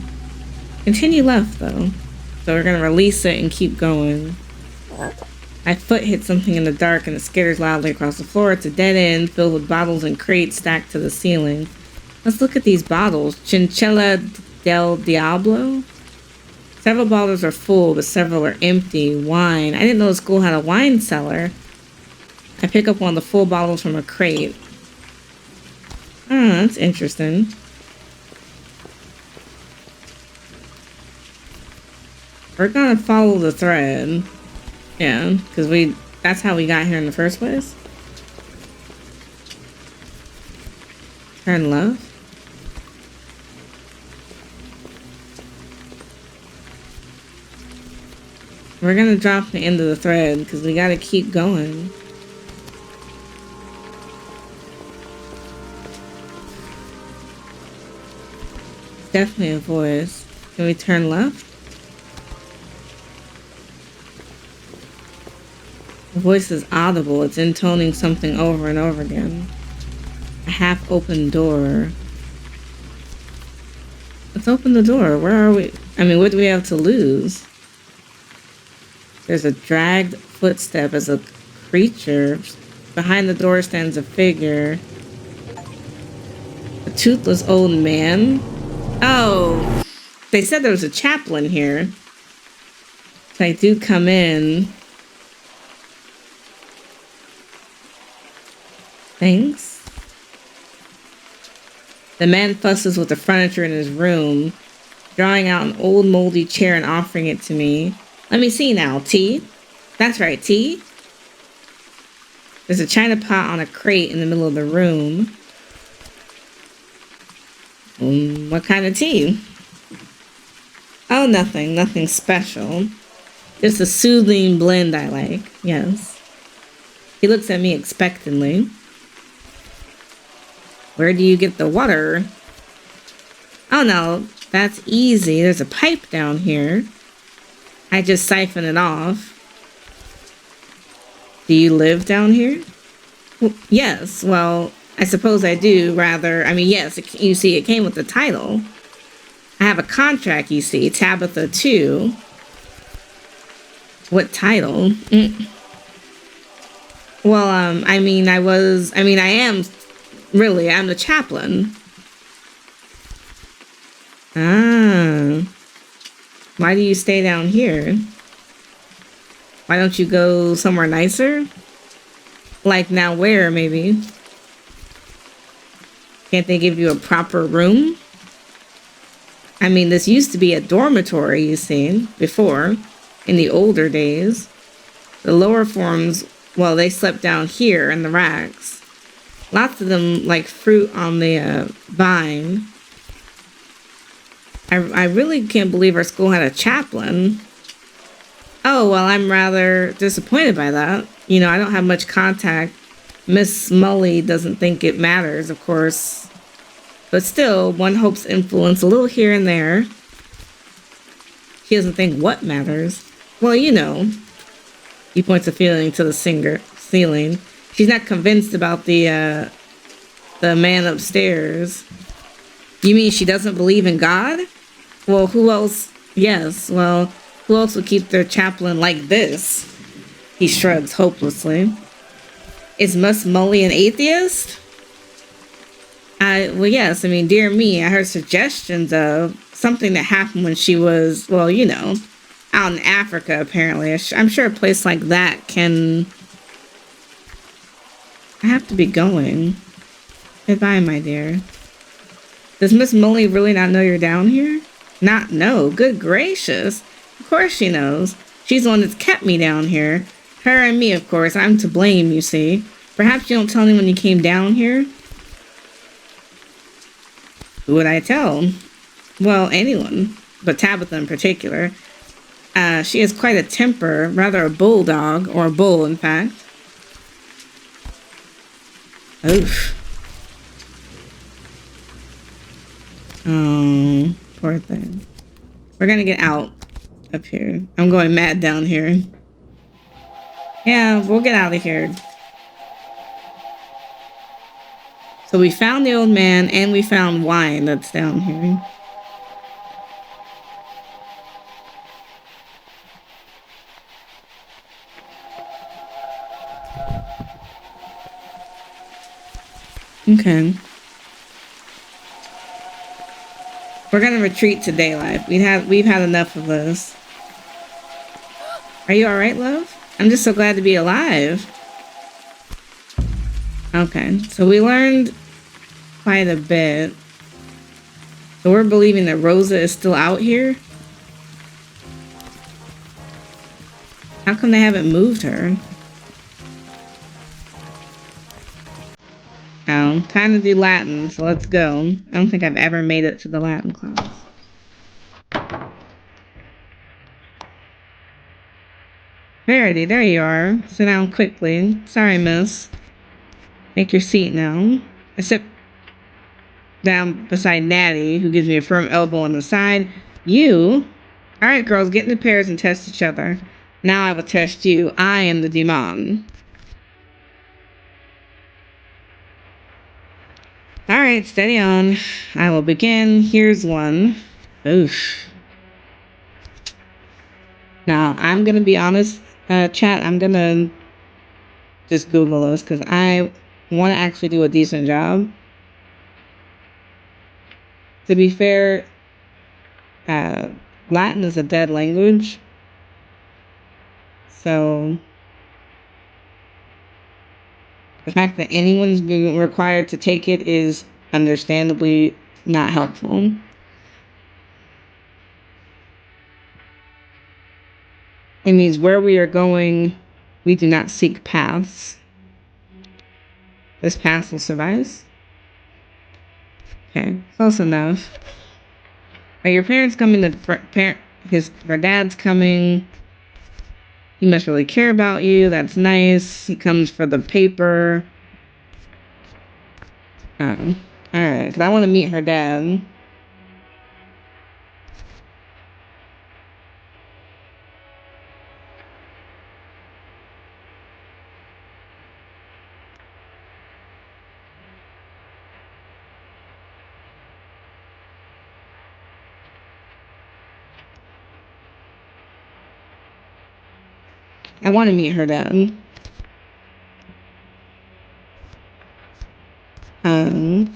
Continue left though. So we're gonna release it and keep going. My foot hit something in the dark and it skitters loudly across the floor. It's a dead end filled with bottles and crates stacked to the ceiling. Let's look at these bottles. Chinchilla del Diablo? Several bottles are full, but several are empty. Wine. I didn't know the school had a wine cellar. I pick up one of the full bottles from a crate. Oh, that's interesting. We're gonna follow the thread. Yeah, because that's how we got here in the first place. Turn left. We're gonna drop the end of the thread because we gotta keep going. It's definitely a voice. Can we turn left? The voice is audible. It's intoning something over and over again. A half-open door. Let's open the door. Where are we? I mean, what do we have to lose? There's a dragged footstep as a creature. Behind the door stands a figure. A toothless old man. Oh, they said there was a chaplain here. So I do come in. Thanks. The man fusses with the furniture in his room, drawing out an old moldy chair and offering it to me. Let me see now, tea? That's right, tea? There's a china pot on a crate in the middle of the room. What kind of tea? Oh, nothing. Nothing special. Just a soothing blend I like. Yes. He looks at me expectantly. Where do you get the water? Oh no, that's easy. There's a pipe down here. I just siphon it off. Do you live down here? Well, yes, well, I suppose I do, rather. I mean, yes, you see, it came with the title. I have a contract, you see, Tabitha 2. What title? Well, I am really, I'm the chaplain. Ah, why do you stay down here? Why don't you go somewhere nicer? Like now where, maybe? Can't they give you a proper room? I mean, this used to be a dormitory, you see, before, in the older days. The lower forms, well, they slept down here in the racks. Lots of them like fruit on the vine. I really can't believe our school had a chaplain. Oh, well, I'm rather disappointed by that. You know, I don't have much contact. Miss Mully doesn't think it matters, of course. But still, one hopes influence a little here and there. He doesn't think what matters. Well, you know. He points a feeling to the ceiling. She's not convinced about the man upstairs. You mean she doesn't believe in God? Well, who else? Yes, well, who else would keep their chaplain like this? He shrugs hopelessly. Is Miss Mully an atheist? Well, yes, I mean, dear me, I heard suggestions of something that happened when she was, well, you know, out in Africa, apparently. I'm sure a place like that can... I have to be going. Goodbye, my dear. Does Miss Mully really not know you're down here? Not know? Good gracious. Of course she knows. She's the one that's kept me down here. Her and me, of course. I'm to blame, you see. Perhaps you don't tell anyone you came down here? Who would I tell? Well, anyone. But Tabitha in particular. She has quite a temper. Rather a bulldog. Or a bull, in fact. Oof. Oh, poor thing. We're gonna get out up here. I'm going mad down here. Yeah, we'll get out of here. So we found the old man and we found wine that's down here. Okay. We're gonna retreat to daylight. We've had enough of this. Are you alright, love? I'm just so glad to be alive. Okay, so we learned quite a bit. So we're believing that Rosa is still out here? How come they haven't moved her? Oh, time to do Latin, so let's go. I don't think I've ever made it to the Latin class. Verity, there you are. Sit down quickly. Sorry, miss. Take your seat now. I sit down beside Natty, who gives me a firm elbow on the side. You? Alright, girls, get into pairs and test each other. Now I will test you. I am the demon. Alright, steady on. I will begin. Here's one. Oof. Now, I'm gonna be honest, chat, I'm gonna just Google this because I want to actually do a decent job. To be fair, Latin is a dead language. So, the fact that anyone's being required to take it is understandably not helpful. It means where we are going, we do not seek paths. This path will suffice. Okay, close enough. Are your parents coming? Her dad's coming. He must really care about you. That's nice. He comes for the paper. Alright, because I want to meet her dad. I want to meet her dad. Um,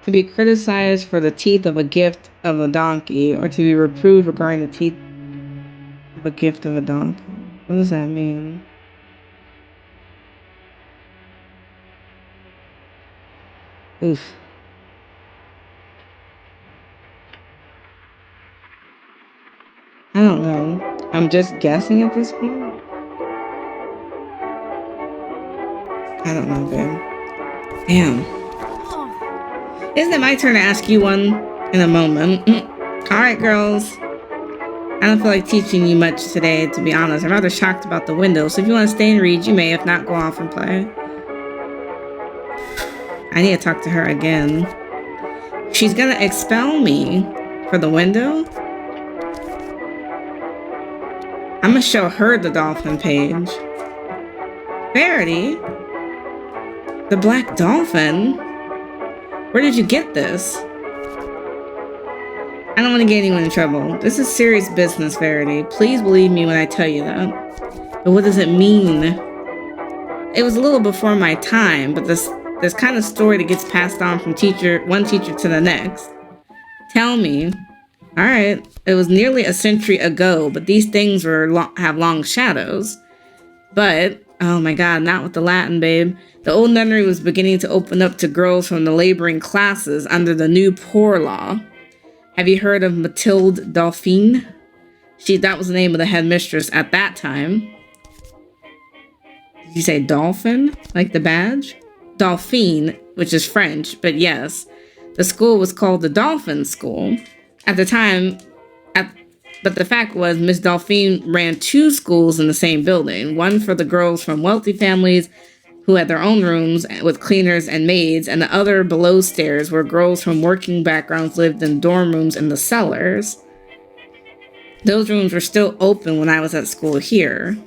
to be criticized for the teeth of a gift of a donkey, or to be reproved regarding the teeth of a gift of a donkey. What does that mean? Oof. I don't know. I'm just guessing at this point. I don't know, babe. Damn. Isn't it my turn to ask you one in a moment? Alright, girls. I don't feel like teaching you much today, to be honest. I'm rather shocked about the window, so if you want to stay and read, you may. If not, go off and play. I need to talk to her again. She's gonna expel me for the window? I'm gonna show her the dolphin page. Verity? The black dolphin? Where did you get this? I don't want to get anyone in trouble. This is serious business, Verity. Please believe me when I tell you that. But what does it mean? It was a little before my time, but this kind of story that gets passed on from one teacher to the next. Tell me. All right, it was nearly a century ago, but these things have long shadows. But, oh my God, not with the Latin, babe. The old nunnery was beginning to open up to girls from the laboring classes under the new poor law. Have you heard of Mathilde Dauphine? That was the name of the headmistress at that time. Did you say dolphin? Like the badge? Dauphine, which is French, but yes. The school was called the Dolphin School. At the time, but the fact was Miss Dauphine ran 2 schools in the same building. One for the girls from wealthy families who had their own rooms with cleaners and maids, and the other below stairs where girls from working backgrounds lived in dorm rooms in the cellars. Those rooms were still open when I was at school here.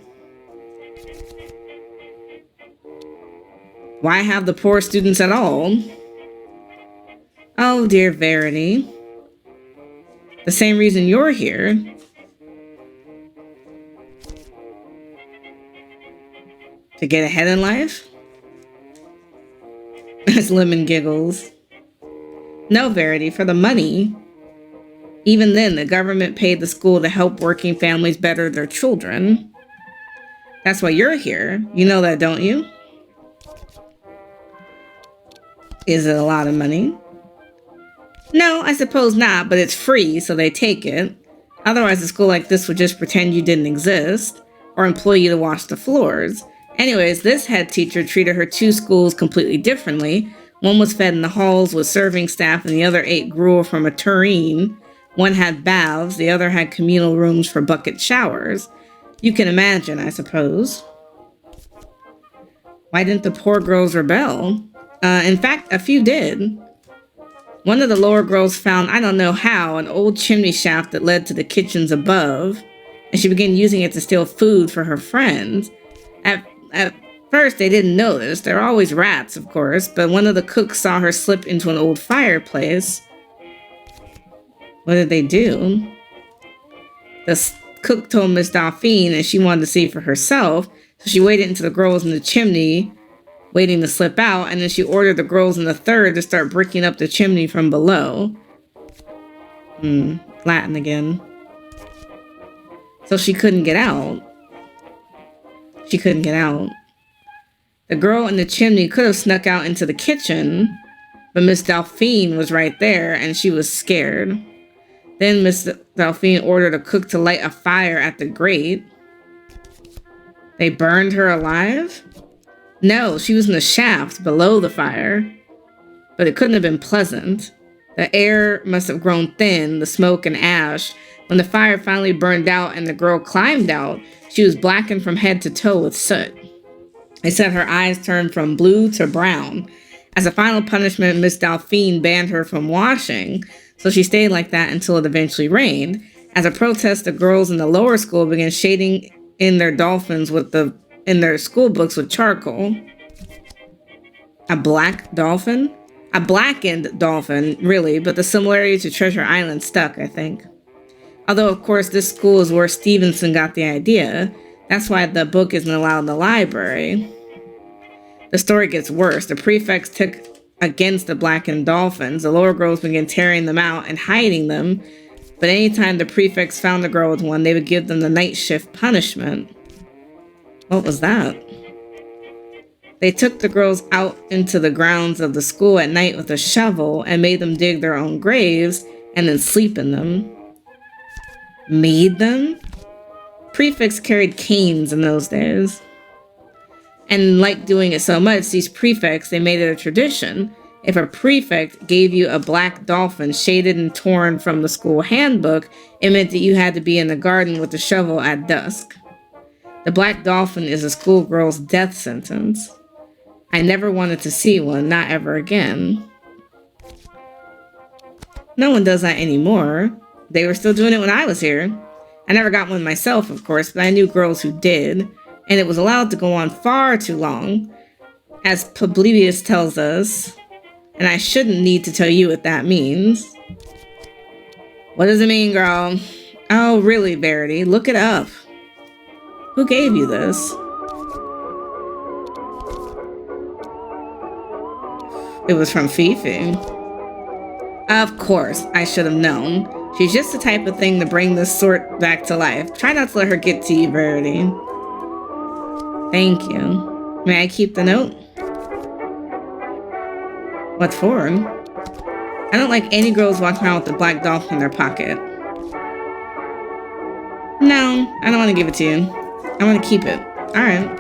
Why have the poor students at all? Oh, dear Verity. The same reason you're here. To get ahead in life? As Lemon giggles. No, Verity, for the money. Even then, the government paid the school to help working families better their children. That's why you're here. You know that, don't you? Is it a lot of money? No, I suppose not, but it's free, so they take it. Otherwise, a school like this would just pretend you didn't exist, or employ you to wash the floors. Anyways, this head teacher treated her 2 schools completely differently. One was fed in the halls with serving staff, and the other ate gruel from a tureen. One had baths, the other had communal rooms for bucket showers. You can imagine, I suppose. Why didn't the poor girls rebel? In fact, a few did. One of the lower girls found, I don't know how, an old chimney shaft that led to the kitchens above, and she began using it to steal food for her friends. At first, they didn't notice. There are always rats, of course, but one of the cooks saw her slip into an old fireplace. What did they do? The cook told Miss Dauphine that she wanted to see for herself, so she waited until the girls in the chimney waiting to slip out, and then she ordered the girls in the third to start bricking up the chimney from below. Latin again. So she couldn't get out. She couldn't get out. The girl in the chimney could have snuck out into the kitchen, but Miss Dauphine was right there, and she was scared. Then Miss Dauphine ordered a cook to light a fire at the grate. They burned her alive? No, she was in the shaft below the fire. But it couldn't have been pleasant. The air must have grown thin, the smoke and ash. When the fire finally burned out and the girl climbed out, she was blackened from head to toe with soot. They said her eyes turned from blue to brown. As a final punishment, Miss Dauphine banned her from washing, so she stayed like that until it eventually rained. As a protest, the girls in the lower school began shading in their dolphins in their school books with charcoal. A black dolphin? A blackened dolphin, really, but the similarity to Treasure Island stuck, I think. Although, of course, this school is where Stevenson got the idea. That's why the book isn't allowed in the library. The story gets worse. The prefects took against the blackened dolphins. The lower girls began tearing them out and hiding them. But anytime the prefects found a girl with one, they would give them the night shift punishment. What was that? They took the girls out into the grounds of the school at night with a shovel and made them dig their own graves and then sleep in them. Made them? Prefects carried canes in those days. And like doing it so much, these prefects, they made it a tradition. If a prefect gave you a black dolphin shaded and torn from the school handbook, it meant that you had to be in the garden with the shovel at dusk. The black dolphin is a schoolgirl's death sentence. I never wanted to see one, not ever again. No one does that anymore. They were still doing it when I was here. I never got one myself, of course, but I knew girls who did, and it was allowed to go on far too long, as Publius tells us, and I shouldn't need to tell you what that means. What does it mean, girl? Oh, really, Verity? Look it up. Who gave you this? It was from Fifi. Of course, I should have known. She's just the type of thing to bring this sort back to life. Try not to let her get to you, Verity. Thank you. May I keep the note? What for? I don't like any girls walking around with a black dolphin in their pocket. No, I don't want to give it to you. I want to keep it. Alright.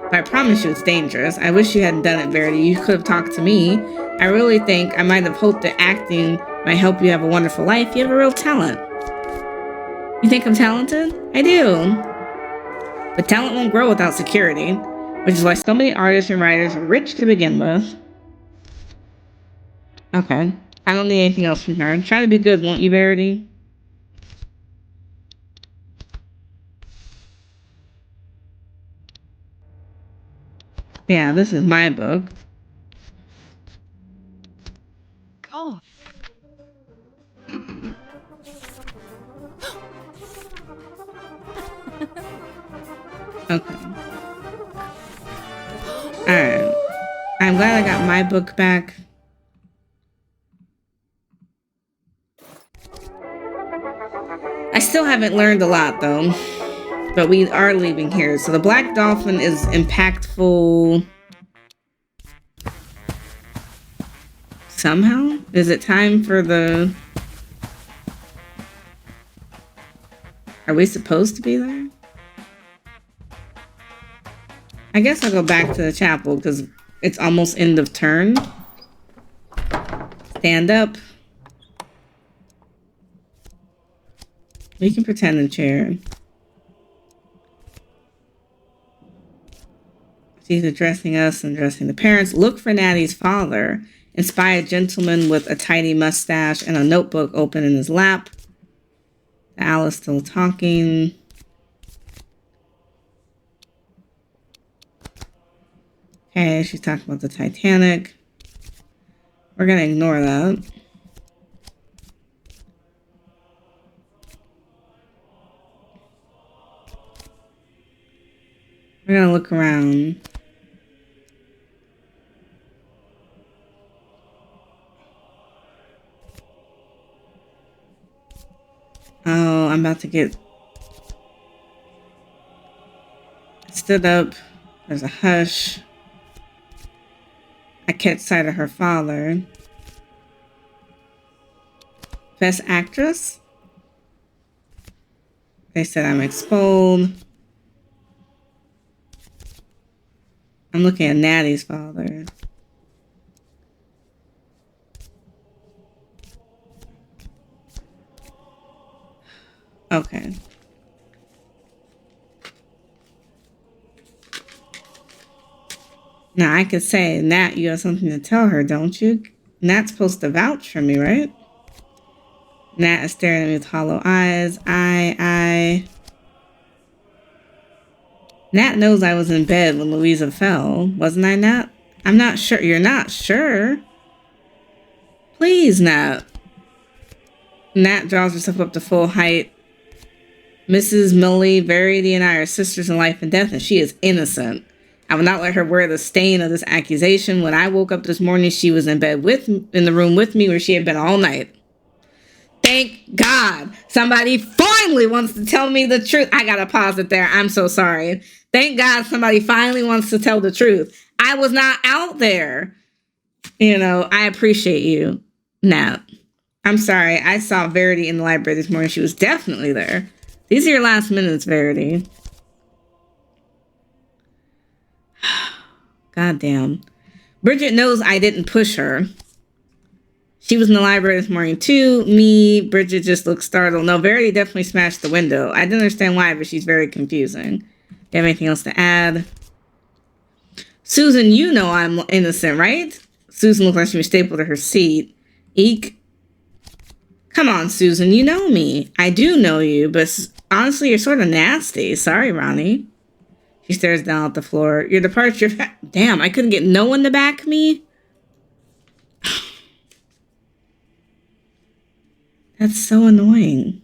But I promise you it's dangerous. I wish you hadn't done it, Verity. You could have talked to me. I really think I might have hoped that acting might help you have a wonderful life. You have a real talent. You think I'm talented? I do. But talent won't grow without security, which is why so many artists and writers are rich to begin with. Okay. I don't need anything else from her. Try to be good, won't you, Verity? Yeah, this is my book. God. Okay. Alright. I'm glad I got my book back. I still haven't learned a lot, though. But we are leaving here. So the black dolphin is impactful. Somehow? Is it time for the... Are we supposed to be there? I guess I'll go back to the chapel because it's almost end of turn. Stand up. We can pretend a chair. She's addressing us and addressing the parents. Look for Natty's father. And spy a gentleman with a tidy mustache and a notebook open in his lap. Alice still talking. Okay, she's talking about the Titanic. We're gonna ignore that. We're gonna look around. Oh, I'm about to get... Stood up. There's a hush. I catch sight of her father. Best actress? They said I'm expelled. I'm looking at Natty's father. Okay. Now I could say, Nat, you have something to tell her, don't you? Nat's supposed to vouch for me, right? Nat is staring at me with hollow eyes. Nat knows I was in bed when Louisa fell. Wasn't I, Nat? I'm not sure. You're not sure? Please, Nat. Nat draws herself up to full height. Mrs. Millie, Verity, and I are sisters in life and death, and she is innocent. I will not let her wear the stain of this accusation. When I woke up this morning, she was in the room with me where she had been all night. Thank God somebody finally wants to tell me the truth. I gotta pause it there. I'm so sorry. Thank God somebody finally wants to tell the truth. I was not out there. You know, I appreciate you, Nat. I'm sorry. I saw Verity in the library this morning. She was definitely there. These are your last minutes, Verity. God damn. Bridget knows I didn't push her. She was in the library this morning too. Me, Bridget just looked startled. No, Verity definitely smashed the window. I didn't understand why, but she's very confusing. Do you have anything else to add? Susan, you know I'm innocent, right? Susan looked like she was stapled to her seat. Eek. Come on, Susan, you know me. I do know you, but honestly, you're sort of nasty. Sorry, Ronnie. She stares down at the floor. Your departure... Damn, I couldn't get no one to back me? That's so annoying.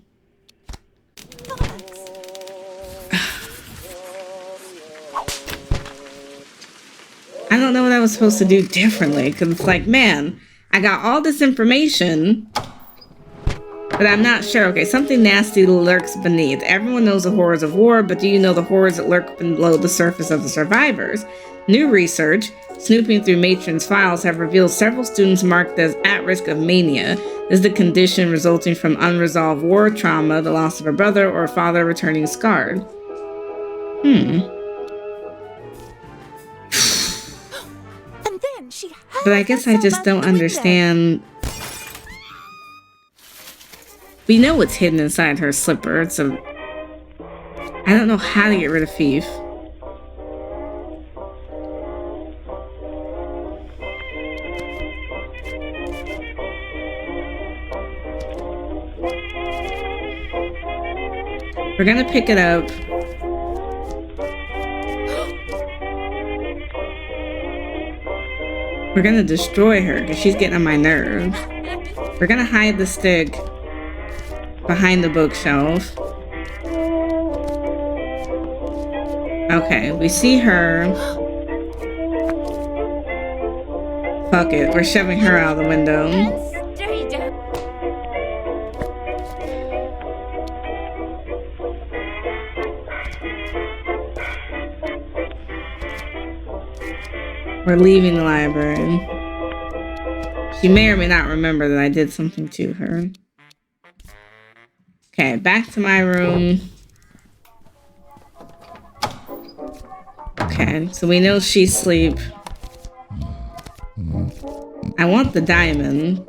I don't know what I was supposed to do differently. Because it's like, man, I got all this information, but I'm not sure. Okay, something nasty lurks beneath. Everyone knows the horrors of war, but do you know the horrors that lurk below the surface of the survivors? New research, snooping through Matron's files, have revealed several students marked as at risk of mania. This is the condition resulting from unresolved war trauma, the loss of a brother or a father returning scarred. And then she But I guess I just don't understand. We know what's hidden inside her slipper. It's a... I don't know how to get rid of Thief. We're gonna pick it up. We're gonna destroy her because she's getting on my nerves. We're gonna hide the stick behind the bookshelf. Okay, we see her. Fuck it, we're shoving her out the window. We're leaving the library. She may or may not remember that I did something to her. Okay, back to my room. Okay, so we know she's asleep. I want the diamond.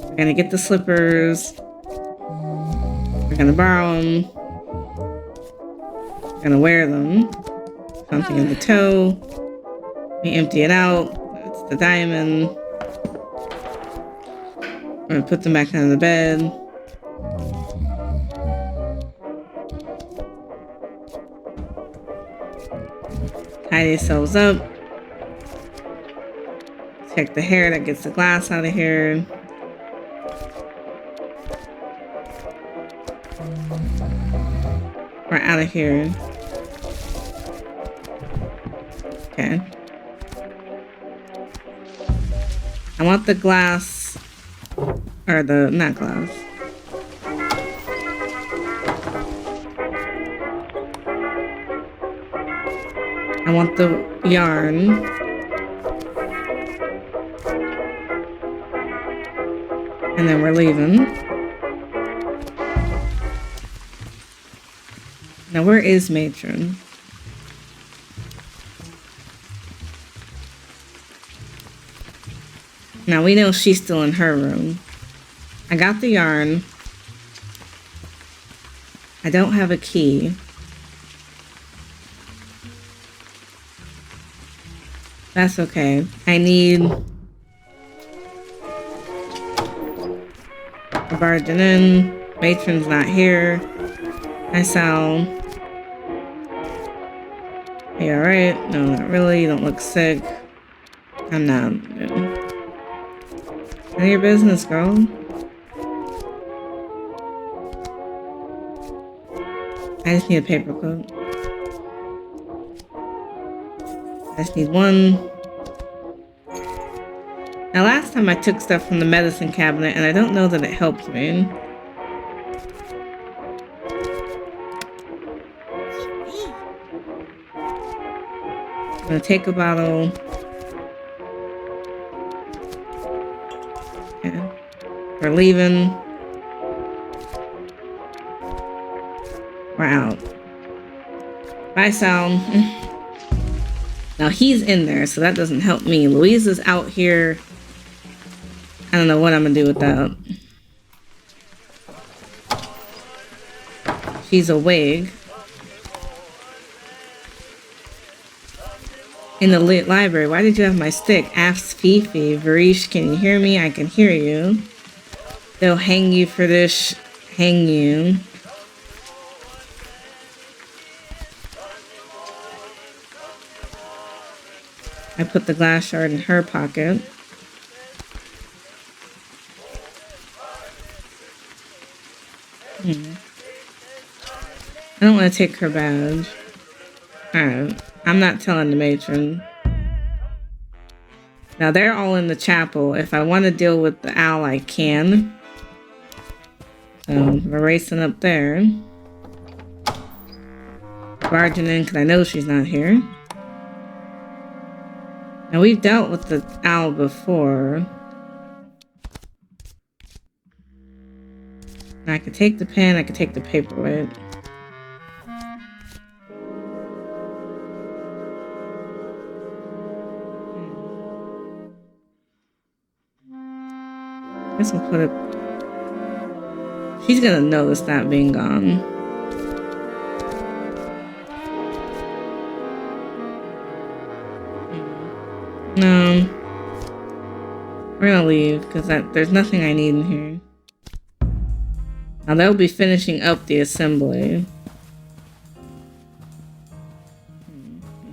We're gonna get the slippers. We're gonna borrow them. We're gonna wear them. Something in the toe. We empty it out. It's the diamond. We're gonna put them back under the bed. Tidy ourselves up. Check the hair that gets the glass out of here. We're out of here. Okay. I want the glass, or the, not glass. I want the yarn. And then we're leaving. Now where is Matron? Now we know she's still in her room. I got the yarn. I don't have a key. That's okay. I need a barging in. Matron's not here. Hi, Sal. Are you alright? No, not really. You don't look sick. I'm not. None of your business, girl. I just need a paper clip. I just need one. Now, last time I took stuff from the medicine cabinet, and I don't know that it helped me. I'm gonna take a bottle. Okay. We're leaving. We're out. Bye, Sal. Now he's in there, so that doesn't help me. Louise is out here. I don't know what I'm gonna do with that. She's awake. In the lit library. Why did you have my stick? Asks Fifi. Varish, can you hear me? I can hear you. They'll hang you for this. Hang you. I put the glass shard in her pocket. I don't want to take her badge. Alright. I'm not telling the matron. Now they're all in the chapel. If I want to deal with the owl, I can. So we're racing up there. Barging in because I know she's not here. Now we've dealt with the owl before. Now, I could take the pen, I could take the paperweight. I guess I'll put it. She's gonna notice that being gone. No. We're gonna leave because there's nothing I need in here. Now they'll be finishing up the assembly.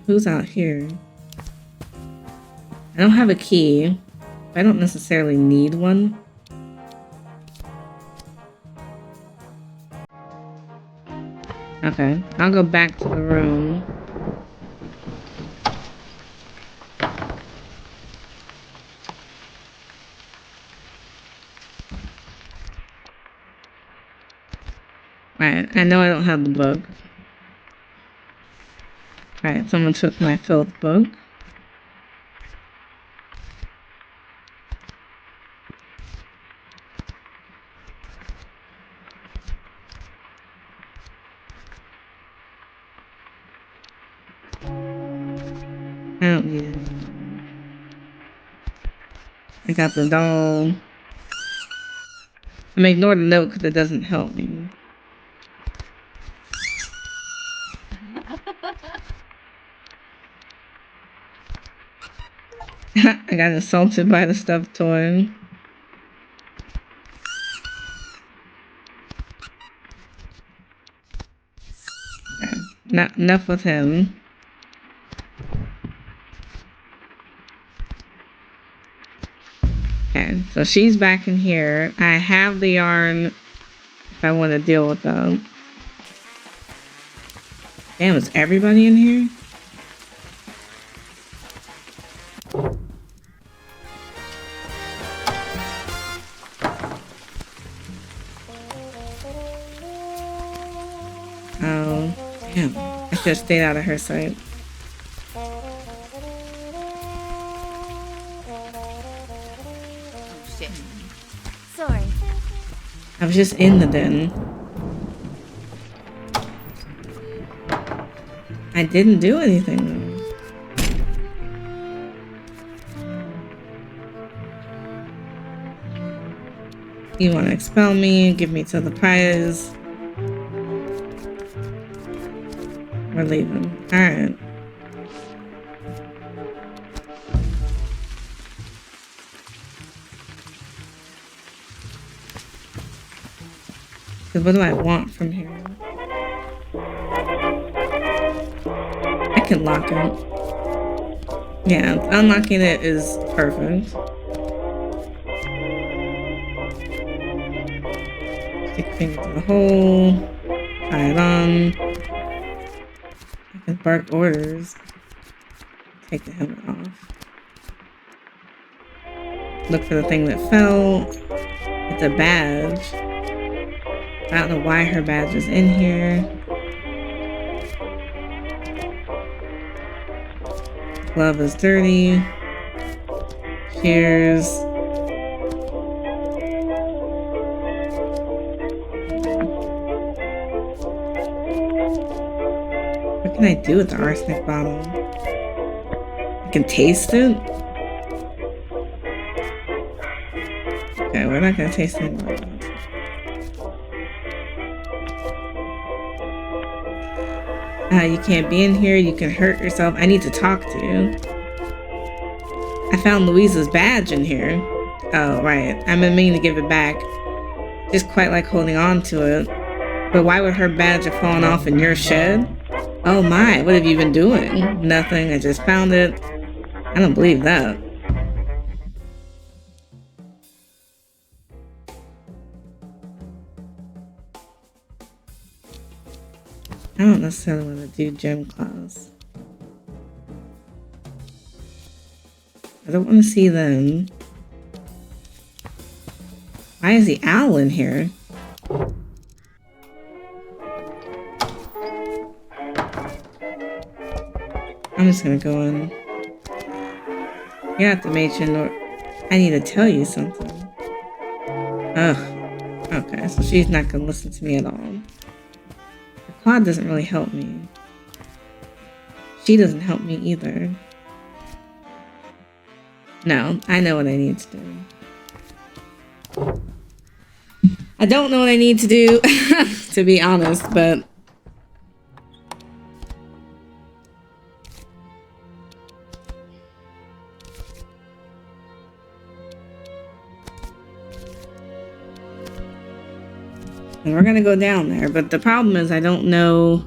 Who's out here? I don't have a key. I don't necessarily need one. Okay, I'll go back to the room. Right, I know I don't have the book. Right, someone took my filth book. I don't need it. I got the doll. I'm ignoring the note because it doesn't help me. I got insulted by the stuffed toy. Okay, not enough with him. Okay, so she's back in here. I have the yarn if I want to deal with them. Damn, is everybody in here? Oh, damn. I should have stayed out of her sight. Oh, shit. Sorry. I was just in the den. I didn't do anything though. You want to expel me, give me to the prize. We're leaving. Alright. So what do I want from here? I can lock it. Yeah, unlocking it is perfect. Stick a finger to the hole. Tie it on. I can bark orders. Take the helmet off. Look for the thing that fell. It's a badge. I don't know why her badge is in here. Glove is dirty. Cheers. What can I do with the arsenic bottle? I can taste it? Okay, we're not gonna taste it anymore. You can't be in here. You can hurt yourself. I need to talk to you. I found Louisa's badge in here. Oh, right. I'm meaning to give it back. Just quite like holding on to it. But why would her badge have fallen off in your shed? Oh my, what have you been doing? Nothing. I just found it. I don't believe that. I don't necessarily want to do gym class. I don't want to see them. Why is the owl in here? I'm just gonna go in. You're not the matron, or I need to tell you something. Ugh. Okay, so she's not gonna listen to me at all. The quad doesn't really help me. She doesn't help me either. No, I know what I need to do. I don't know what I need to do, to be honest, but... And we're gonna go down there, but the problem is I don't know...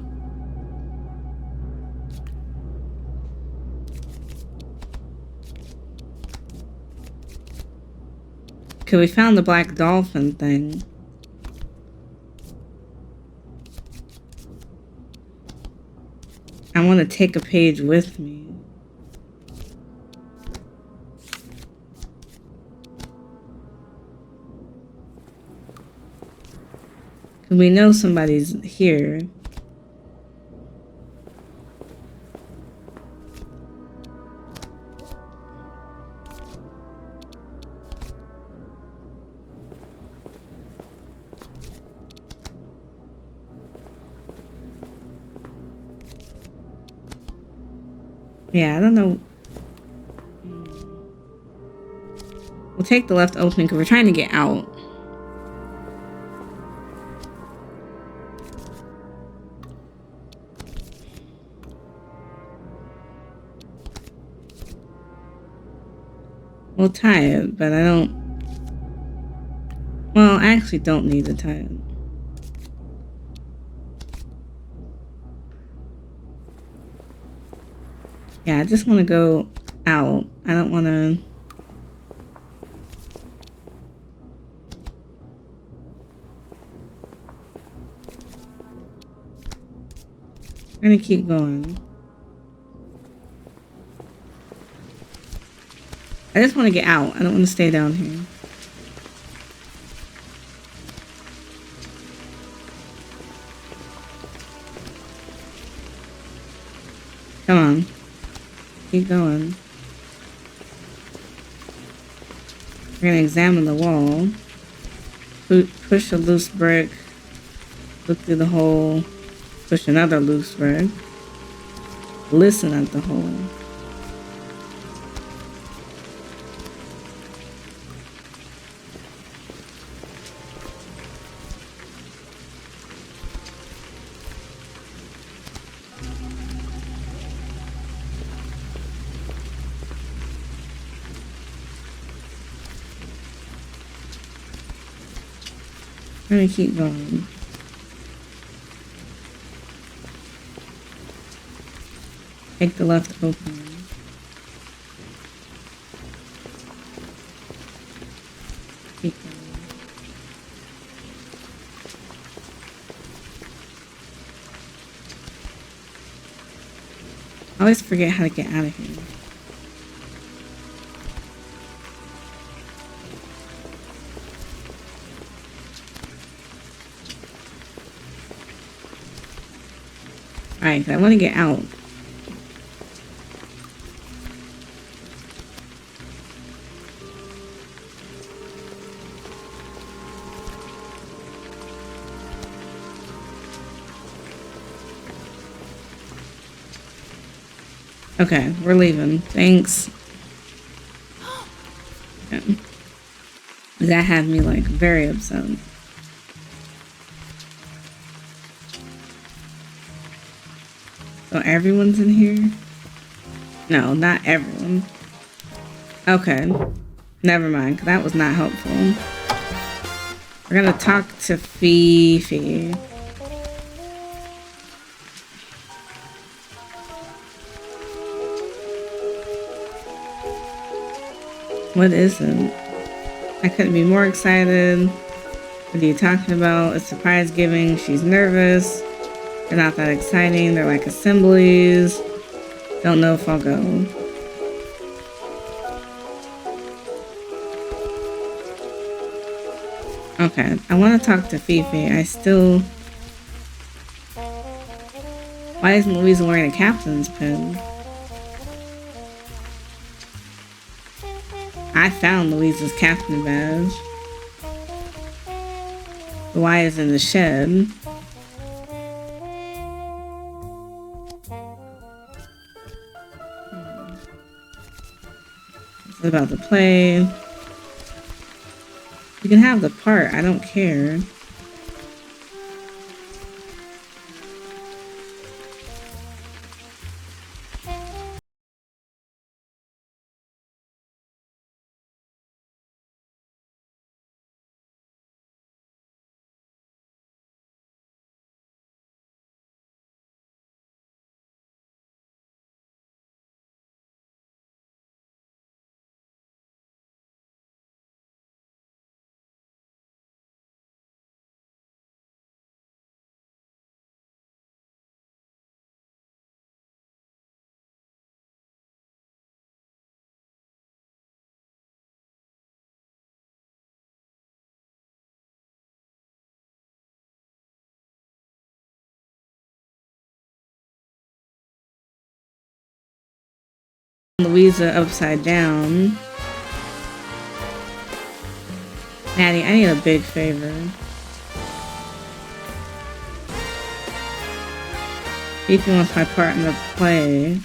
Okay, we found the black dolphin thing. I want to take a page with me. Because we know somebody's here. Yeah, I don't know. We'll take the left opening because we're trying to get out. We'll tie it, but I don't... Well, I actually don't need to tie it. Yeah, I just want to go out. I don't want to... I'm going to keep going. I just want to get out. I don't want to stay down here. Come on. Keep going. We're going to examine the wall. Push a loose brick. Look through the hole. Push another loose brick. Listen at the hole. I'm gonna keep going. Take the left open. Keep going. I always forget how to get out of here. Alright, I want to get out. Okay, we're leaving. Thanks. Yeah. That had me like very upset. So everyone's in here? No, not everyone. Okay. Never mind, 'cause that was not helpful. We're gonna talk to Fifi. What is it? I couldn't be more excited. What are you talking about? It's surprise giving. She's nervous. They're not that exciting. They're like assemblies. Don't know if I'll go. Okay, I want to talk to Fifi. Why isn't Louisa wearing a captain's pin? I found Louisa's captain badge. Why is in the shed? It's about the play. You can have the part, I don't care. Louisa upside down. Maddie, I need a big favor. Fifi wants my part in the play.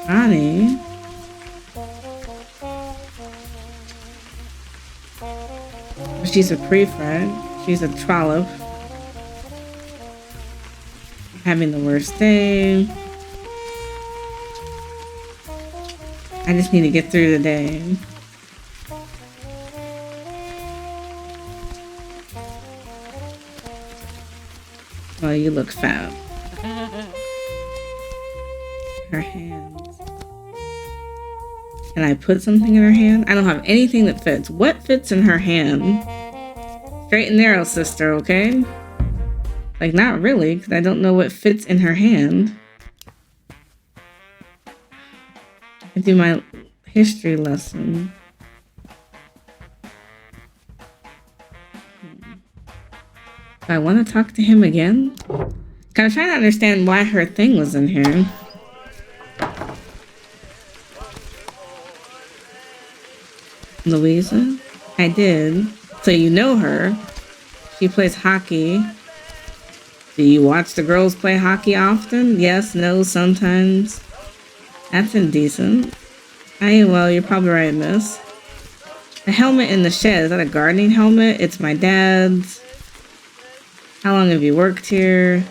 Connie? She's a prefect. She's a trollop. Having the worst day. I just need to get through the day. Oh, you look fat. Her hands. Can I put something in her hand? I don't have anything that fits. What fits in her hand? Straight and narrow, sister, okay? Like, not really, because I don't know what fits in her hand. I do my history lesson. Do I want to talk to him again? I'm trying to understand why her thing was in here. Louisa? I did. So you know her. She plays hockey. Do you watch the girls play hockey often? Yes, no, sometimes. That's indecent. Well, you're probably right, miss. The helmet in the shed, is that a gardening helmet? It's my dad's. How long have you worked here?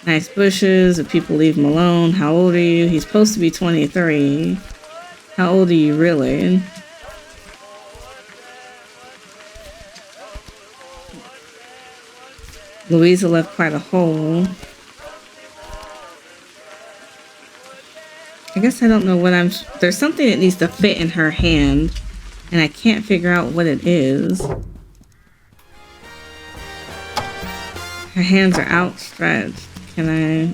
Nice bushes, if people leave him alone. How old are you? He's supposed to be 23. How old are you really? Louisa left quite a hole. I guess I don't know what there's something that needs to fit in her hand, and I can't figure out what it is. Her hands are outstretched. Can I...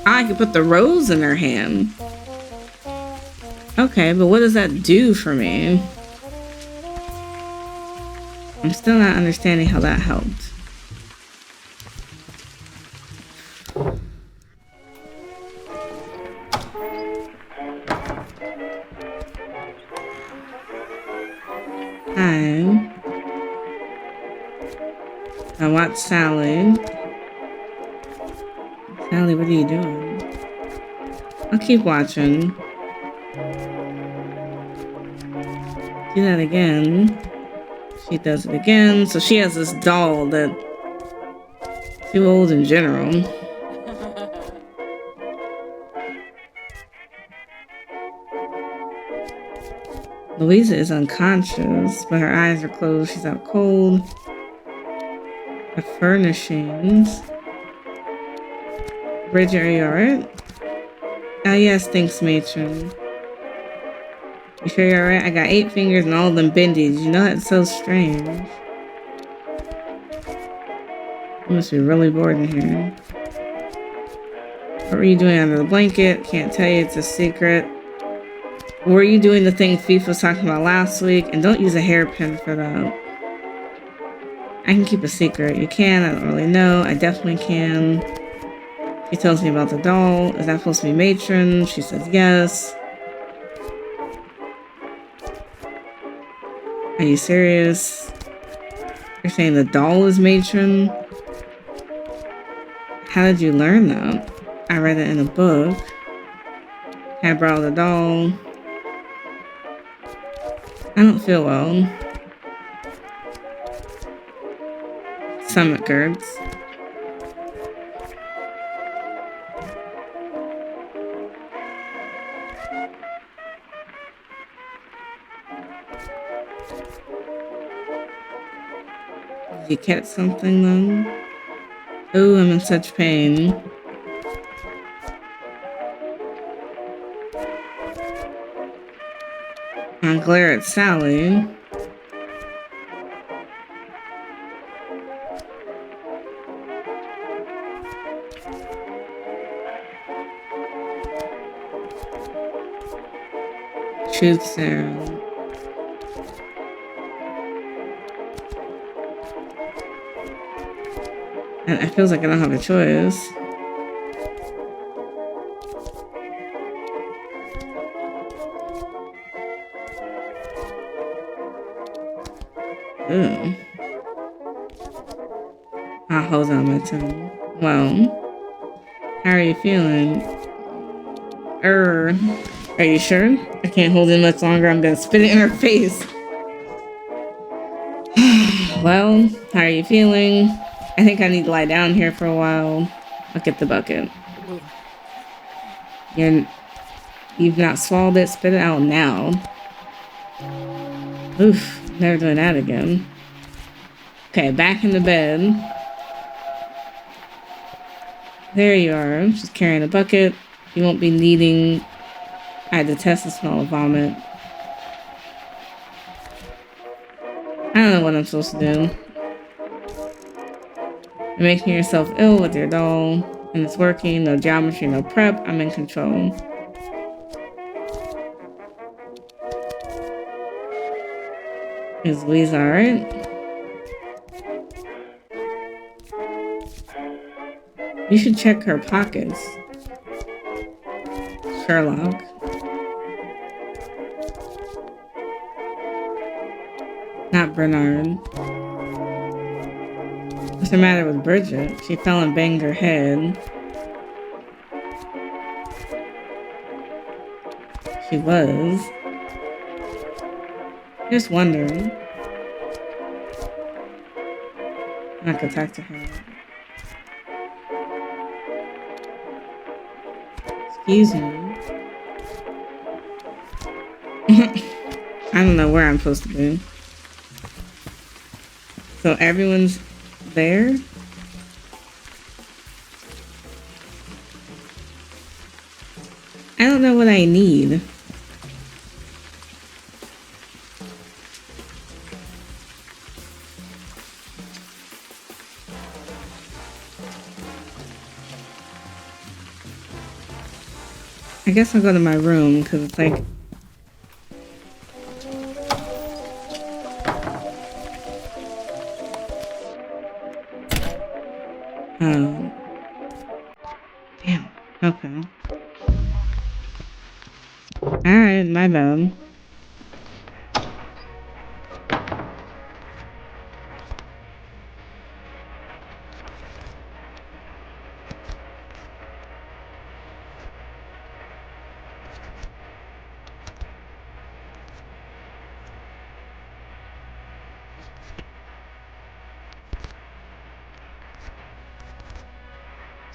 I can put the rose in her hand. Okay, but what does that do for me? I'm still not understanding how that helped. Time. I watch Sally. Sally, what are you doing? I'll keep watching. Do that again. She does it again. So she has this doll that... too old in general. Louisa is unconscious, but her eyes are closed. She's out cold. The furnishings. Bridget, are you alright? Oh yes, thanks, matron. You sure you're alright? I got 8 fingers and all of them bendy. Did you know that's so strange? You must be really bored in here. What were you doing under the blanket? Can't tell you, it's a secret. Were you doing the thing Fifa was talking about last week? And don't use a hairpin for that. I can keep a secret. You can, I don't really know. I definitely can. She tells me about the doll. Is that supposed to be matron? She says yes. Are you serious? You're saying the doll is matron? How did you learn that? I read it in a book. I borrowed the doll. I don't feel well. Stomach hurts. Did you catch something then? Oh, I'm in such pain. I glare at Sally. Truth serum. And it feels like I don't have a choice. Ooh. I'll hold on my tongue. Well, how are you feeling? Are you sure? I can't hold it much longer. I'm gonna spit it in her face. Well, how are you feeling? I think I need to lie down here for a while. I'll get the bucket. You've not swallowed it. Spit it out now. Oof, never doing that again. Okay, back in the bed. There you are. She's carrying a bucket. You won't be needing... I detest the smell of vomit. I don't know what I'm supposed to do. You're making yourself ill with your doll, and it's working. No geometry, no prep. I'm in control. Is Louisa alright? You should check her pockets. Sherlock. Not Bernard. What's the matter with Bridget? She fell and banged her head. She was. Just wondering. I could talk to her. Excuse me. I don't know where I'm supposed to be. So everyone's there? I don't know what I need. I guess I'll go to my room because it's like. Oh. Damn. Okay. Alright, my bad.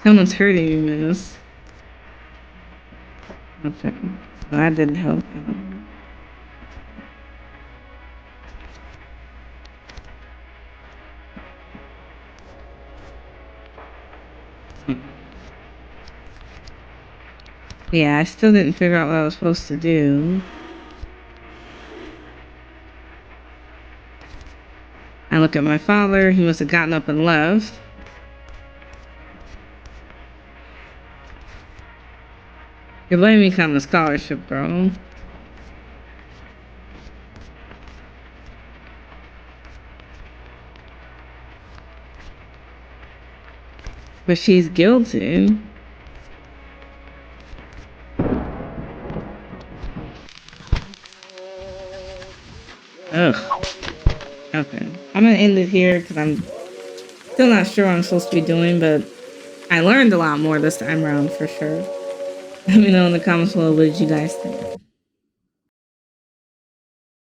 Someone's hurting you, miss. Okay. Well, that didn't help. Yeah, I still didn't figure out what I was supposed to do. I look at my father. He must have gotten up and left. You're letting me come to scholarship, bro. But she's guilty. Ugh. Okay. I'm gonna end it here because I'm still not sure what I'm supposed to be doing, but I learned a lot more this time around for sure. Let me know in the comments below what did you guys think.